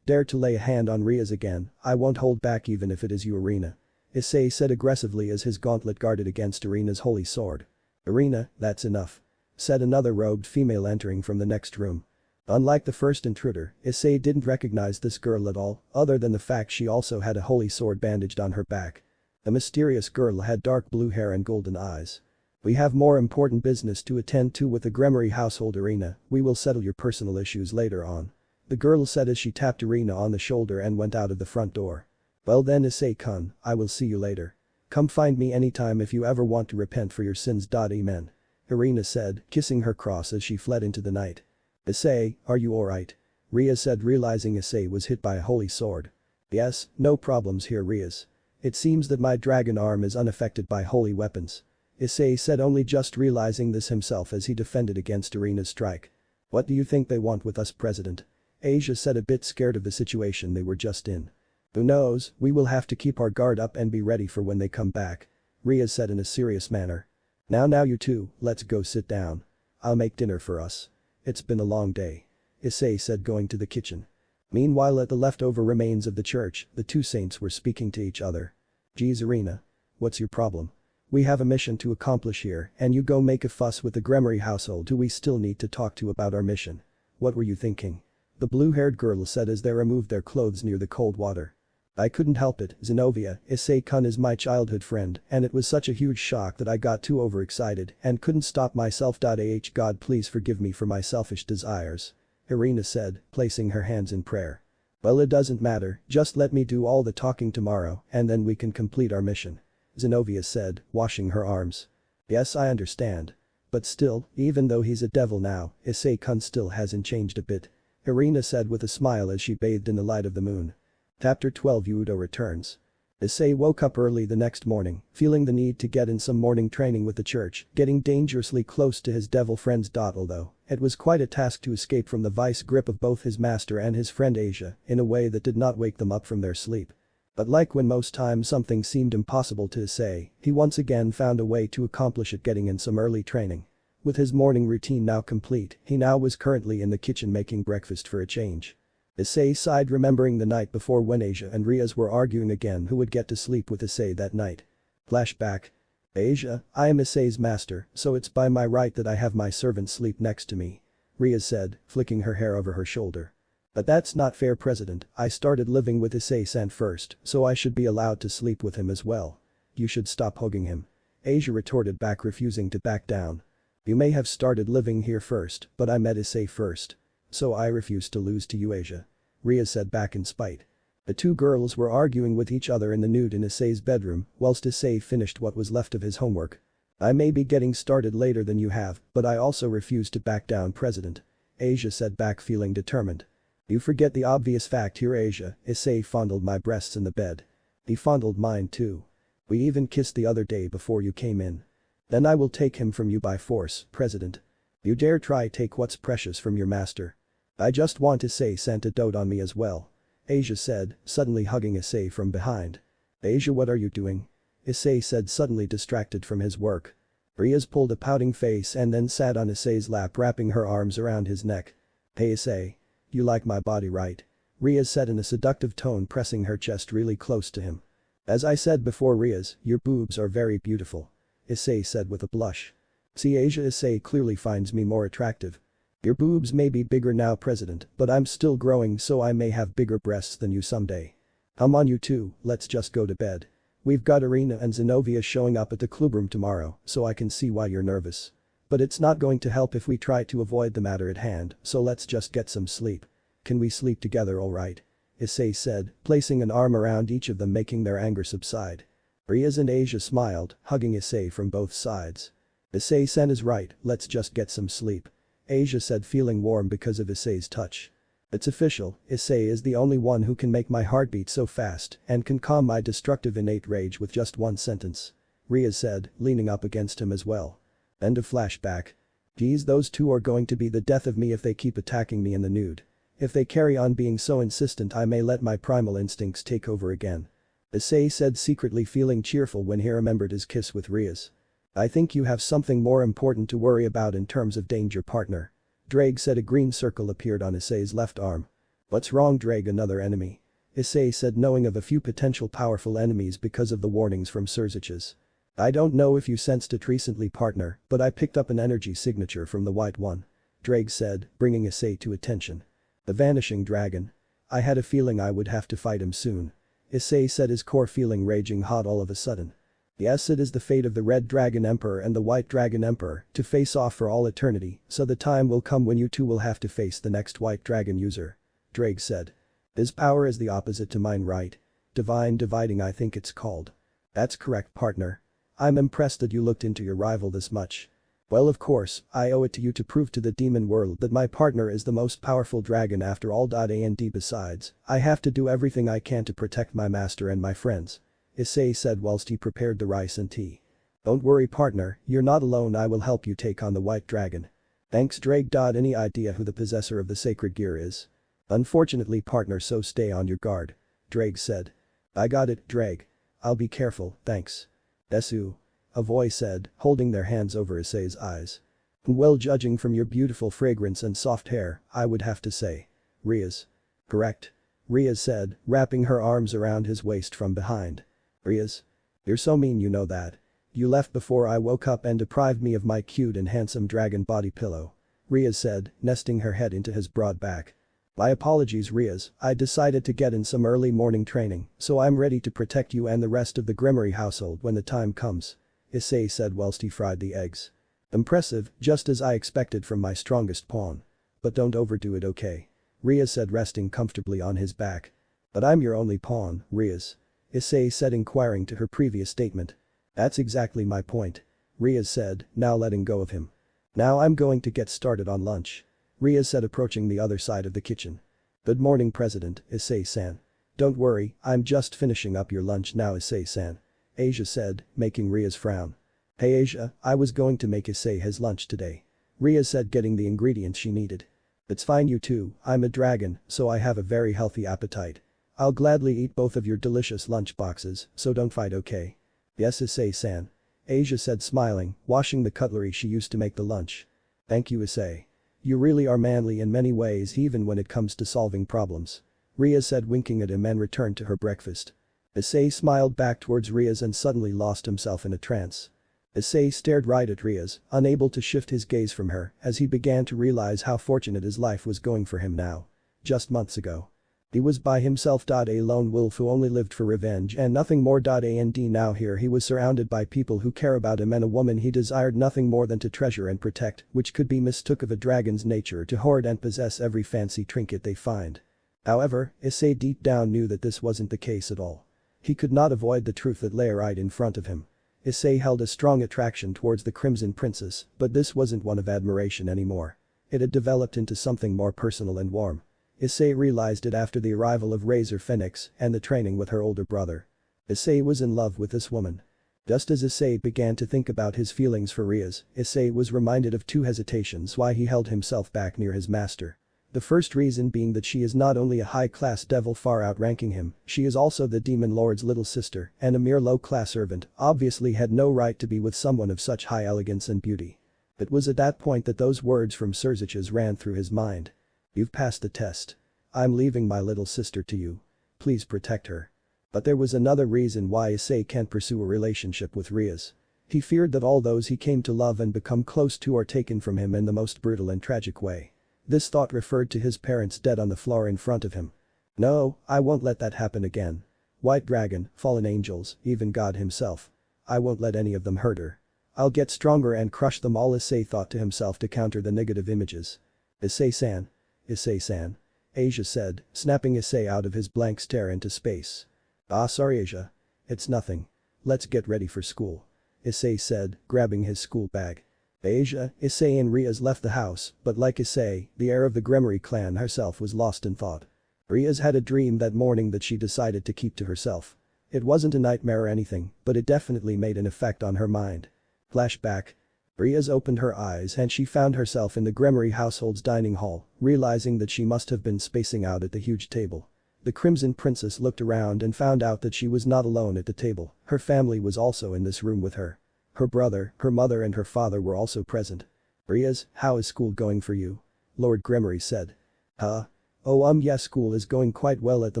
Speaker 1: dare to lay a hand on Riaz again, I won't hold back, even if it is you, Irina. Issei said aggressively as his gauntlet guarded against Irina's holy sword. Irina, that's enough. Said another robed female entering from the next room. Unlike the first intruder, Issei didn't recognize this girl at all, other than the fact she also had a holy sword bandaged on her back. The mysterious girl had dark blue hair and golden eyes. We have more important business to attend to with the Gremory household, Irina. We will settle your personal issues later on. The girl said as she tapped Irina on the shoulder and went out of the front door. Well then, Issei-kun, I will see you later. Come find me anytime if you ever want to repent for your sins. Amen. Irina said, kissing her cross as she fled into the night. Issei, are you alright? Riaz said, realizing Issei was hit by a holy sword. Yes, no problems here, Riaz. It seems that my dragon arm is unaffected by holy weapons. Issei said, only just realizing this himself as he defended against Irina's strike. What do you think they want with us, President? Asia said, a bit scared of the situation they were just in. Who knows, we will have to keep our guard up and be ready for when they come back. Riaz said in a serious manner. Now you two, let's go sit down. I'll make dinner for us. It's been a long day. Issei said, going to the kitchen. Meanwhile, at the leftover remains of the church, the two saints were speaking to each other. Geez, Irina. What's your problem? We have a mission to accomplish here and you go make a fuss with the Gremory household who we still need to talk to about our mission. What were you thinking? The blue-haired girl said as they removed their clothes near the cold water. I couldn't help it, Zenobia. Issei-kun is my childhood friend and it was such a huge shock that I got too overexcited and couldn't stop myself. God, please forgive me for my selfish desires. Irina said, placing her hands in prayer. Well, it doesn't matter, just let me do all the talking tomorrow and then we can complete our mission. Zenobia said, washing her arms. Yes, I understand. But still, even though he's a devil now, Issei-kun still hasn't changed a bit. Irina said with a smile as she bathed in the light of the moon. Chapter 12, Yudo returns. Issei woke up early the next morning, feeling the need to get in some morning training with the church, getting dangerously close to his devil friends. Although it was quite a task to escape from the vice grip of both his master and his friend Asia in a way that did not wake them up from their sleep. But like when most times something seemed impossible to Issei, he once again found a way to accomplish it, getting in some early training. With his morning routine now complete, he now was currently in the kitchen making breakfast for a change. Issei sighed, remembering the night before when Asia and Riaz were arguing again who would get to sleep with Issei that night. Flashback. Asia, I am Issei's master, so it's by my right that I have my servant sleep next to me. Riaz said, flicking her hair over her shoulder. But that's not fair, President. I started living with Issei-san first, so I should be allowed to sleep with him as well. You should stop hugging him. Asia retorted back, refusing to back down. You may have started living here first, but I met Issei first. So I refuse to lose to you, Asia. Riaz said back in spite. The two girls were arguing with each other in the nude in Issei's bedroom, whilst Issei finished what was left of his homework. I may be getting started later than you have, but I also refuse to back down, President. Asia said back, feeling determined. You forget the obvious fact here, Asia. Issei fondled my breasts in the bed. He fondled mine too. We even kissed the other day before you came in. Then I will take him from you by force, President. You dare try take what's precious from your master. I just want Issei-san to dote on me as well. Asia said, suddenly hugging Issei from behind. Asia, what are you doing? Issei said, suddenly distracted from his work. Riaz pulled a pouting face and then sat on Issei's lap, wrapping her arms around his neck. Hey Issei. You like my body, right? Riaz said in a seductive tone, pressing her chest really close to him. As I said before Riaz, your boobs are very beautiful. Issei said with a blush. See Asia, Issei clearly finds me more attractive. Your boobs may be bigger now, President, but I'm still growing, so I may have bigger breasts than you someday. I'm on you too, let's just go to bed. We've got Irina and Zenobia showing up at the clubroom tomorrow, so I can see why you're nervous. But it's not going to help if we try to avoid the matter at hand, so let's just get some sleep. Can we sleep together, alright? Issei said, placing an arm around each of them, making their anger subside. Riaz and Asia smiled, hugging Issei from both sides. Issei-san is right, let's just get some sleep. Asia said, feeling warm because of Issei's touch. It's official, Issei is the only one who can make my heart beat so fast and can calm my destructive innate rage with just one sentence. Riaz said, leaning up against him as well. End of flashback. Geez, those two are going to be the death of me if they keep attacking me in the nude. If they carry on being so insistent, I may let my primal instincts take over again. Issei said, secretly feeling cheerful when he remembered his kiss with Riaz. I think you have something more important to worry about in terms of danger, partner. Drake said. A green circle appeared on Issei's left arm. What's wrong, Drake? Another enemy? Issei said, knowing of a few potential powerful enemies because of the warnings from Surziches. I don't know if you sensed it recently, partner, but I picked up an energy signature from the White One. Drake said, bringing Issei to attention. The Vanishing Dragon. I had a feeling I would have to fight him soon. Issei said, his core feeling raging hot all of a sudden. Yes, it is the fate of the Red Dragon Emperor and the White Dragon Emperor to face off for all eternity, so the time will come when you two will have to face the next White Dragon user. Drake said. His power is the opposite to mine, right? Divine dividing, I think it's called. That's correct, partner. I'm impressed that you looked into your rival this much. Well, of course, I owe it to you to prove to the demon world that my partner is the most powerful dragon after all. And besides, I have to do everything I can to protect my master and my friends. Issei said whilst he prepared the rice and tea. Don't worry, partner, you're not alone, I will help you take on the White Dragon. Thanks, Drake. Any idea who the possessor of the sacred gear is? Unfortunately, partner, so stay on your guard. Drake said. I got it, Drake. I'll be careful, thanks. Desu. A voice said, holding their hands over Issei's eyes. Well, judging from your beautiful fragrance and soft hair, I would have to say. Riaz. Correct. Riaz said, wrapping her arms around his waist from behind. Riaz. You're so mean, you know that. You left before I woke up and deprived me of my cute and handsome dragon body pillow. Riaz said, nesting her head into his broad back. My apologies, Riaz, I decided to get in some early morning training, so I'm ready to protect you and the rest of the Grimmery household when the time comes. Issei said whilst he fried the eggs. Impressive, just as I expected from my strongest pawn. But don't overdo it, okay? Riaz said, resting comfortably on his back. But I'm your only pawn, Riaz. Issei said, inquiring to her previous statement. That's exactly my point. Riaz said, now letting go of him. Now I'm going to get started on lunch. Riaz said, approaching the other side of the kitchen. Good morning, President, Issei-san. Don't worry, I'm just finishing up your lunch now, Issei-san. Asia said, making Riaz frown. Hey Asia, I was going to make Issei his lunch today. Riaz said, getting the ingredients she needed. It's fine, you two, I'm a dragon, so I have a very healthy appetite. I'll gladly eat both of your delicious lunch boxes, so don't fight, okay? Yes, Issei-san. Asia said, smiling, washing the cutlery she used to make the lunch. Thank you, Issei. You really are manly in many ways, even when it comes to solving problems. Riaz said, winking at him, and returned to her breakfast. Issei smiled back towards Riaz and suddenly lost himself in a trance. Issei stared right at Riaz, unable to shift his gaze from her as he began to realize how fortunate his life was going for him now. Just months ago. He was by himself. A lone wolf who only lived for revenge and nothing more. And now here he was surrounded by people who care about him and a woman he desired nothing more than to treasure and protect, which could be mistook of a dragon's nature to hoard and possess every fancy trinket they find. However, Issei deep down knew that this wasn't the case at all. He could not avoid the truth that lay right in front of him. Issei held a strong attraction towards the Crimson Princess, but this wasn't one of admiration anymore. It had developed into something more personal and warm. Issei realized it after the arrival of Razor Phoenix and the training with her older brother. Issei was in love with this woman. Just as Issei began to think about his feelings for Riaz, Issei was reminded of two hesitations why he held himself back near his master. The first reason being that she is not only a high-class devil far outranking him, she is also the demon lord's little sister, and a mere low-class servant obviously had no right to be with someone of such high elegance and beauty. It was at that point that those words from Surziches ran through his mind. You've passed the test. I'm leaving my little sister to you. Please protect her. But there was another reason why Issei can't pursue a relationship with Riaz. He feared that all those he came to love and become close to are taken from him in the most brutal and tragic way. This thought referred to his parents dead on the floor in front of him. No, I won't let that happen again. White dragon, fallen angels, even God himself. I won't let any of them hurt her. I'll get stronger and crush them all, Issei thought to himself to counter the negative images. Issei-san. Issei-san. Asia said, snapping Issei out of his blank stare into space. Ah, sorry Asia. It's nothing. Let's get ready for school. Issei said, grabbing his school bag. Asia, Issei and Riaz left the house, but like Issei, the heir of the Gremory clan herself was lost in thought. Riaz had a dream that morning that she decided to keep to herself. It wasn't a nightmare or anything, but it definitely made an effect on her mind. Flashback. Riaz opened her eyes and she found herself in the Gremory household's dining hall, realizing that she must have been spacing out at the huge table. The Crimson Princess looked around and found out that she was not alone at the table, her family was also in this room with her. Her brother, her mother and her father were also present. Riaz, how is school going for you? Lord Gremory said. Huh? Oh yes, school is going quite well at the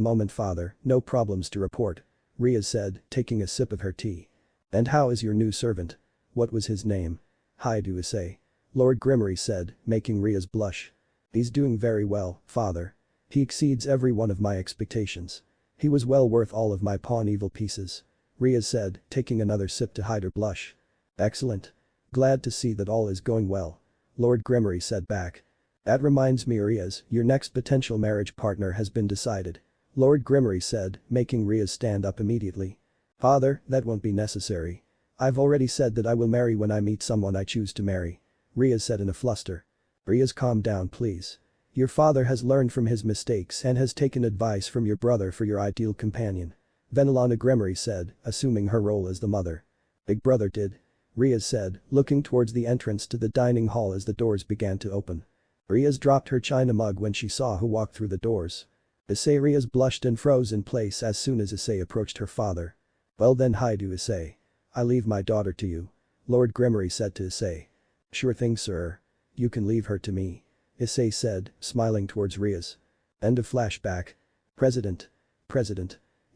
Speaker 1: moment father, no problems to report. Riaz said, taking a sip of her tea. And how is your new servant? What was his name? Hi to Issei. Lord Gremory said, making Riaz blush. He's doing very well, father. He exceeds every one of my expectations. He was well worth all of my pawn evil pieces. Riaz said, taking another sip to hide her blush. Excellent. Glad to see that all is going well. Lord Gremory said back. That reminds me Riaz, your next potential marriage partner has been decided. Lord Gremory said, making Riaz stand up immediately. Father, that won't be necessary. I've already said that I will marry when I meet someone I choose to marry. Riaz said in a fluster. Riaz, calm down please. Your father has learned from his mistakes and has taken advice from your brother for your ideal companion. Venelana Gremory said, assuming her role as the mother. Big brother did. Riaz said, looking towards the entrance to the dining hall as the doors began to open. Riaz dropped her china mug when she saw who walked through the doors. Issei. Riaz blushed and froze in place as soon as Issei approached her father. Well then hi to Issei. I leave my daughter to you. Lord Gremory said to Issei. Sure thing sir. You can leave her to me. Issei said, smiling towards Riaz. End of flashback. President.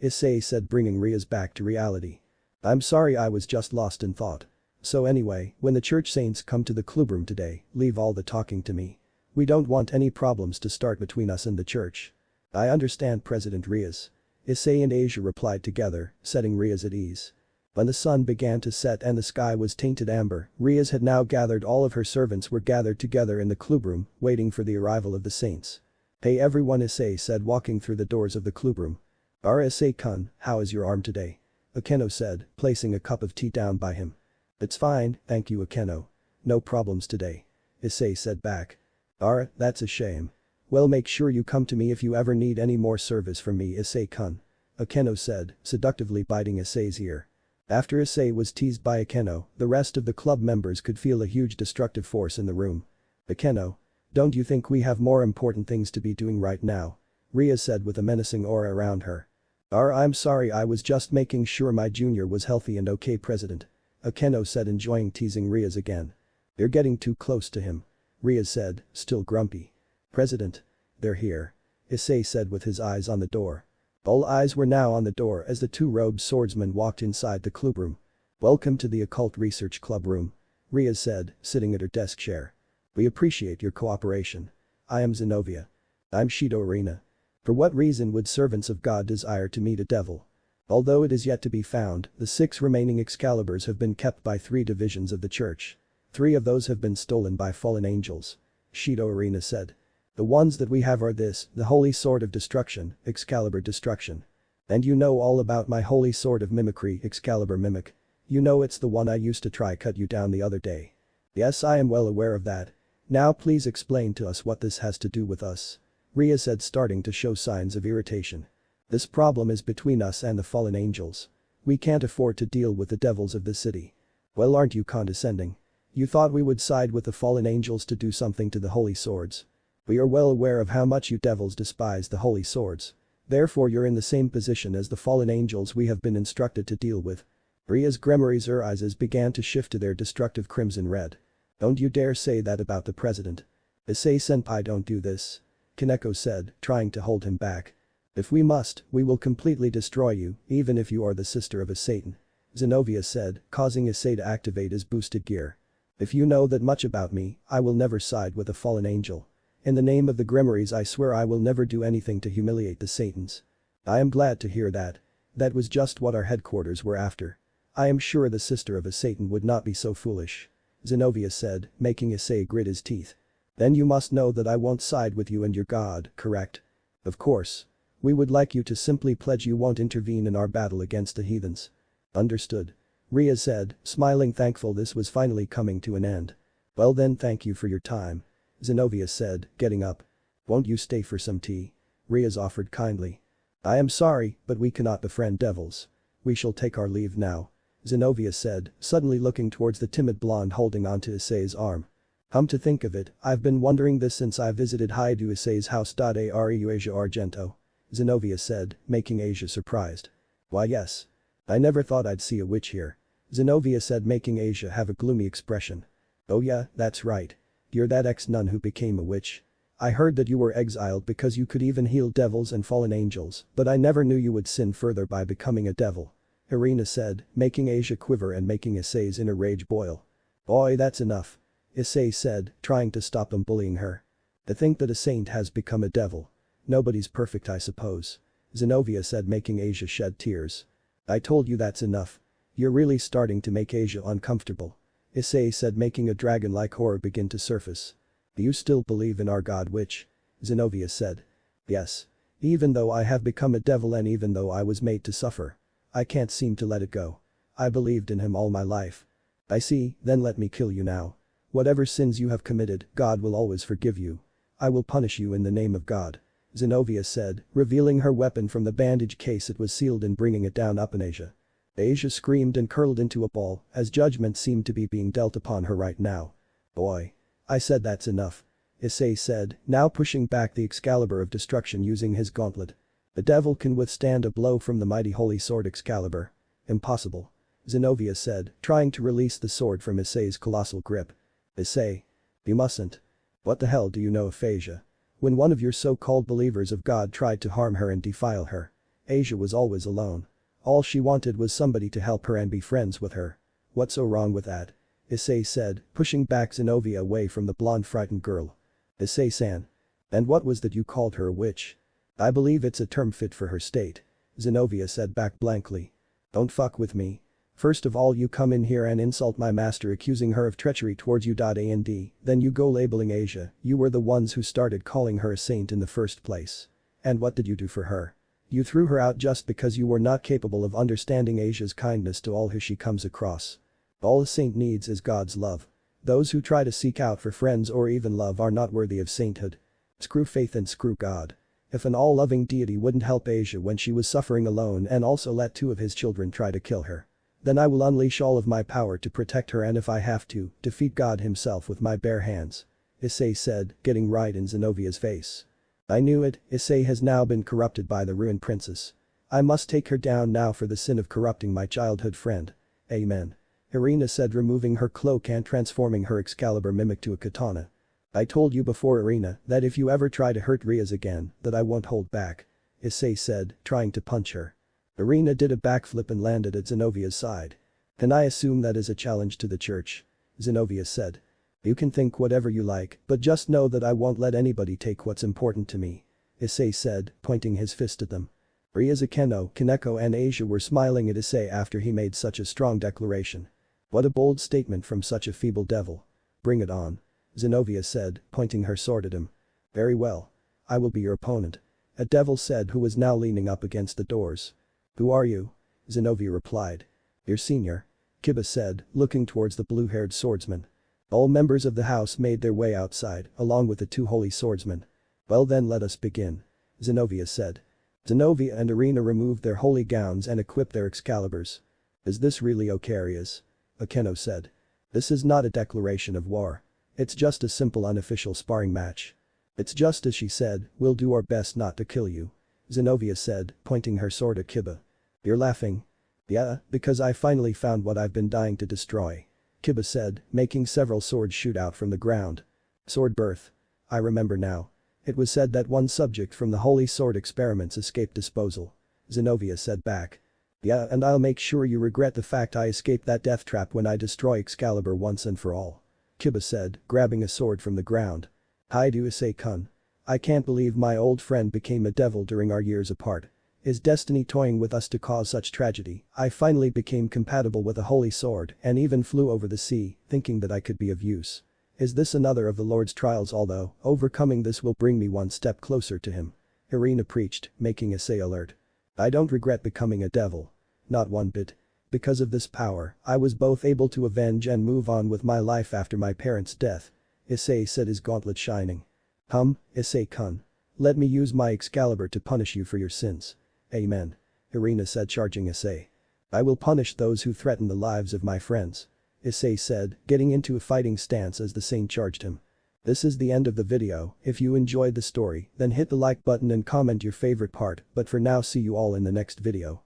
Speaker 1: Issei said, bringing Riaz back to reality. I'm sorry I was just lost in thought. So anyway, when the church saints come to the clubroom today, leave all the talking to me. We don't want any problems to start between us and the church. I understand President Riaz. Issei and Asia replied together, setting Riaz at ease. When the sun began to set and the sky was tainted amber, Riaz had now gathered all of her servants were gathered together in the clubroom, waiting for the arrival of the saints. Hey everyone, Issei said walking through the doors of the clubroom. Issei-kun, how is your arm today? Akeno said, placing a cup of tea down by him. It's fine, thank you Akeno. No problems today. Issei said back. That's a shame. Well make sure you come to me if you ever need any more service from me Issei-kun. Akeno said, seductively biting Issei's ear. After Issei was teased by Akeno, the rest of the club members could feel a huge destructive force in the room. Akeno. Don't you think we have more important things to be doing right now? Riaz said with a menacing aura around her. I'm sorry I was just making sure my junior was healthy and okay President. Akeno said enjoying teasing Riaz again. You're getting too close to him. Riaz said, still grumpy. President. They're here. Issei said with his eyes on the door. All eyes were now on the door as the two robed swordsmen walked inside the clubroom. Welcome to the Occult Research Club room. Riaz said, sitting at her desk chair. We appreciate your cooperation. I am Zenobia. I'm Shido Irina. For what reason would servants of God desire to meet a devil? Although it is yet to be found, the 6 remaining Excaliburs have been kept by 3 divisions of the church. 3 of those have been stolen by fallen angels. Shido Irina said. The ones that we have are this, the Holy Sword of Destruction, Excalibur Destruction. And you know all about my Holy Sword of Mimicry, Excalibur Mimic. You know it's the one I used to try cut you down the other day. Yes, I am well aware of that. Now please explain to us what this has to do with us. Riaz said, starting to show signs of irritation. This problem is between us and the fallen angels. We can't afford to deal with the devils of the city. Well, aren't you condescending? You thought we would side with the fallen angels to do something to the holy swords. We are well aware of how much you devils despise the holy swords. Therefore you're in the same position as the fallen angels we have been instructed to deal with. Riaz Gremory's eyes began to shift to their destructive crimson red. Don't you dare say that about the president. Issei-senpai, don't do this. Kaneko said, trying to hold him back. If we must, we will completely destroy you, even if you are the sister of a Satan. Zenobia said, causing Issei to activate his boosted gear. If you know that much about me, I will never side with a fallen angel. In the name of the Grimoires I swear I will never do anything to humiliate the Satans. I am glad to hear that. That was just what our headquarters were after. I am sure the sister of a Satan would not be so foolish. Zenobia said, making Issei grit his teeth. Then you must know that I won't side with you and your god, correct? Of course. We would like you to simply pledge you won't intervene in our battle against the heathens. Understood. Ria said, smiling, thankful this was finally coming to an end. Well then, thank you for your time. Zenobia said, getting up. Won't you stay for some tea? Ria's offered kindly. I am sorry, but we cannot befriend devils. We shall take our leave now. Zenobia said, suddenly looking towards the timid blonde holding onto Issei's arm. To think of it, I've been wondering this since I visited Haidu Issei's house. Areu Asia Argento. Zenobia said, making Asia surprised. Why yes. I never thought I'd see a witch here. Zenobia said, making Asia have a gloomy expression. Oh yeah, that's right. You're that ex-nun who became a witch. I heard that you were exiled because you could even heal devils and fallen angels, but I never knew you would sin further by becoming a devil. Irina said, making Asia quiver and making Issei's inner rage boil. Boy, that's enough. Issei said, trying to stop him bullying her. To think that a saint has become a devil. Nobody's perfect, I suppose. Zenobia said, making Asia shed tears. I told you that's enough. You're really starting to make Asia uncomfortable. Issei said, making a dragon-like horror begin to surface. Do you still believe in our god witch? Zenobia said. Yes. Even though I have become a devil and even though I was made to suffer. I can't seem to let it go. I believed in him all my life. I see, then let me kill you now. Whatever sins you have committed, God will always forgive you. I will punish you in the name of God. Zenobia said, revealing her weapon from the bandage case it was sealed and bringing it down upon Asia. Asia screamed and curled into a ball, as judgment seemed to be being dealt upon her right now. Boy. I said that's enough. Issei said, now pushing back the Excalibur of destruction using his gauntlet. The devil can withstand a blow from the mighty holy sword Excalibur. Impossible. Zenobia said, trying to release the sword from Issei's colossal grip. Issei. You mustn't. What the hell do you know of Asia? When one of your so-called believers of God tried to harm her and defile her, Asia was always alone. All she wanted was somebody to help her and be friends with her. What's so wrong with that? Issei said, pushing back Zenobia away from the blonde frightened girl. Issei-san. And what was that you called her a witch? I believe it's a term fit for her state. Zenobia said back blankly. Don't fuck with me. First of all you come in here and insult my master accusing her of treachery towards you. And then you go labeling Asia, you were the ones who started calling her a saint in the first place. And what did you do for her? You threw her out just because you were not capable of understanding Asia's kindness to all who she comes across. All a saint needs is God's love. Those who try to seek out for friends or even love are not worthy of sainthood. Screw faith and screw God. If an all-loving deity wouldn't help Asia when she was suffering alone and also let 2 of his children try to kill her, then I will unleash all of my power to protect her and if I have to, defeat God himself with my bare hands. Issei said, getting right in Zenobia's face. I knew it, Issei has now been corrupted by the ruined princess. I must take her down now for the sin of corrupting my childhood friend. Amen. Irina said, removing her cloak and transforming her Excalibur mimic to a katana. I told you before, Irina, that if you ever try to hurt Rias again, that I won't hold back. Issei said, trying to punch her. Irina did a backflip and landed at Zenobia's side. Can I assume that is a challenge to the church? Zenobia said. You can think whatever you like, but just know that I won't let anybody take what's important to me. Issei said, pointing his fist at them. Rias, Akeno, Kaneko and Asia were smiling at Issei after he made such a strong declaration. What a bold statement from such a feeble devil. Bring it on. Zenobia said, pointing her sword at him. Very well. I will be your opponent. A devil said who was now leaning up against the doors. Who are you? Zenobia replied. Your senior. Kiba said, looking towards the blue-haired swordsman. All members of the house made their way outside, along with the 2 holy swordsmen. Well then let us begin. Zenobia said. Zenobia and Irina removed their holy gowns and equipped their Excaliburs. Is this really Okarius? Akeno said. This is not a declaration of war. It's just a simple unofficial sparring match. It's just as she said, we'll do our best not to kill you. Zenobia said, pointing her sword at Kiba. You're laughing? Yeah, because I finally found what I've been dying to destroy. Kiba said, making several swords shoot out from the ground. Sword birth. I remember now. It was said that one subject from the Holy Sword experiments escaped disposal. Zenobia said back. Yeah, and I'll make sure you regret the fact I escaped that death trap when I destroy Excalibur once and for all. Kiba said, grabbing a sword from the ground. Hi do Issei-kun. I can't believe my old friend became a devil during our years apart. Is destiny toying with us to cause such tragedy? I finally became compatible with a holy sword and even flew over the sea, thinking that I could be of use. Is this another of the Lord's trials, although overcoming this will bring me one step closer to him? Irina preached, making Issei alert. I don't regret becoming a devil. Not one bit. Because of this power, I was both able to avenge and move on with my life after my parents' death. Issei said, his gauntlet shining. Issei-kun. Let me use my Excalibur to punish you for your sins. Amen. Irina said, charging Issei. I will punish those who threaten the lives of my friends. Issei said, getting into a fighting stance as the saint charged him. This is the end of the video. If you enjoyed the story, then hit the like button and comment your favorite part, but for now see you all in the next video.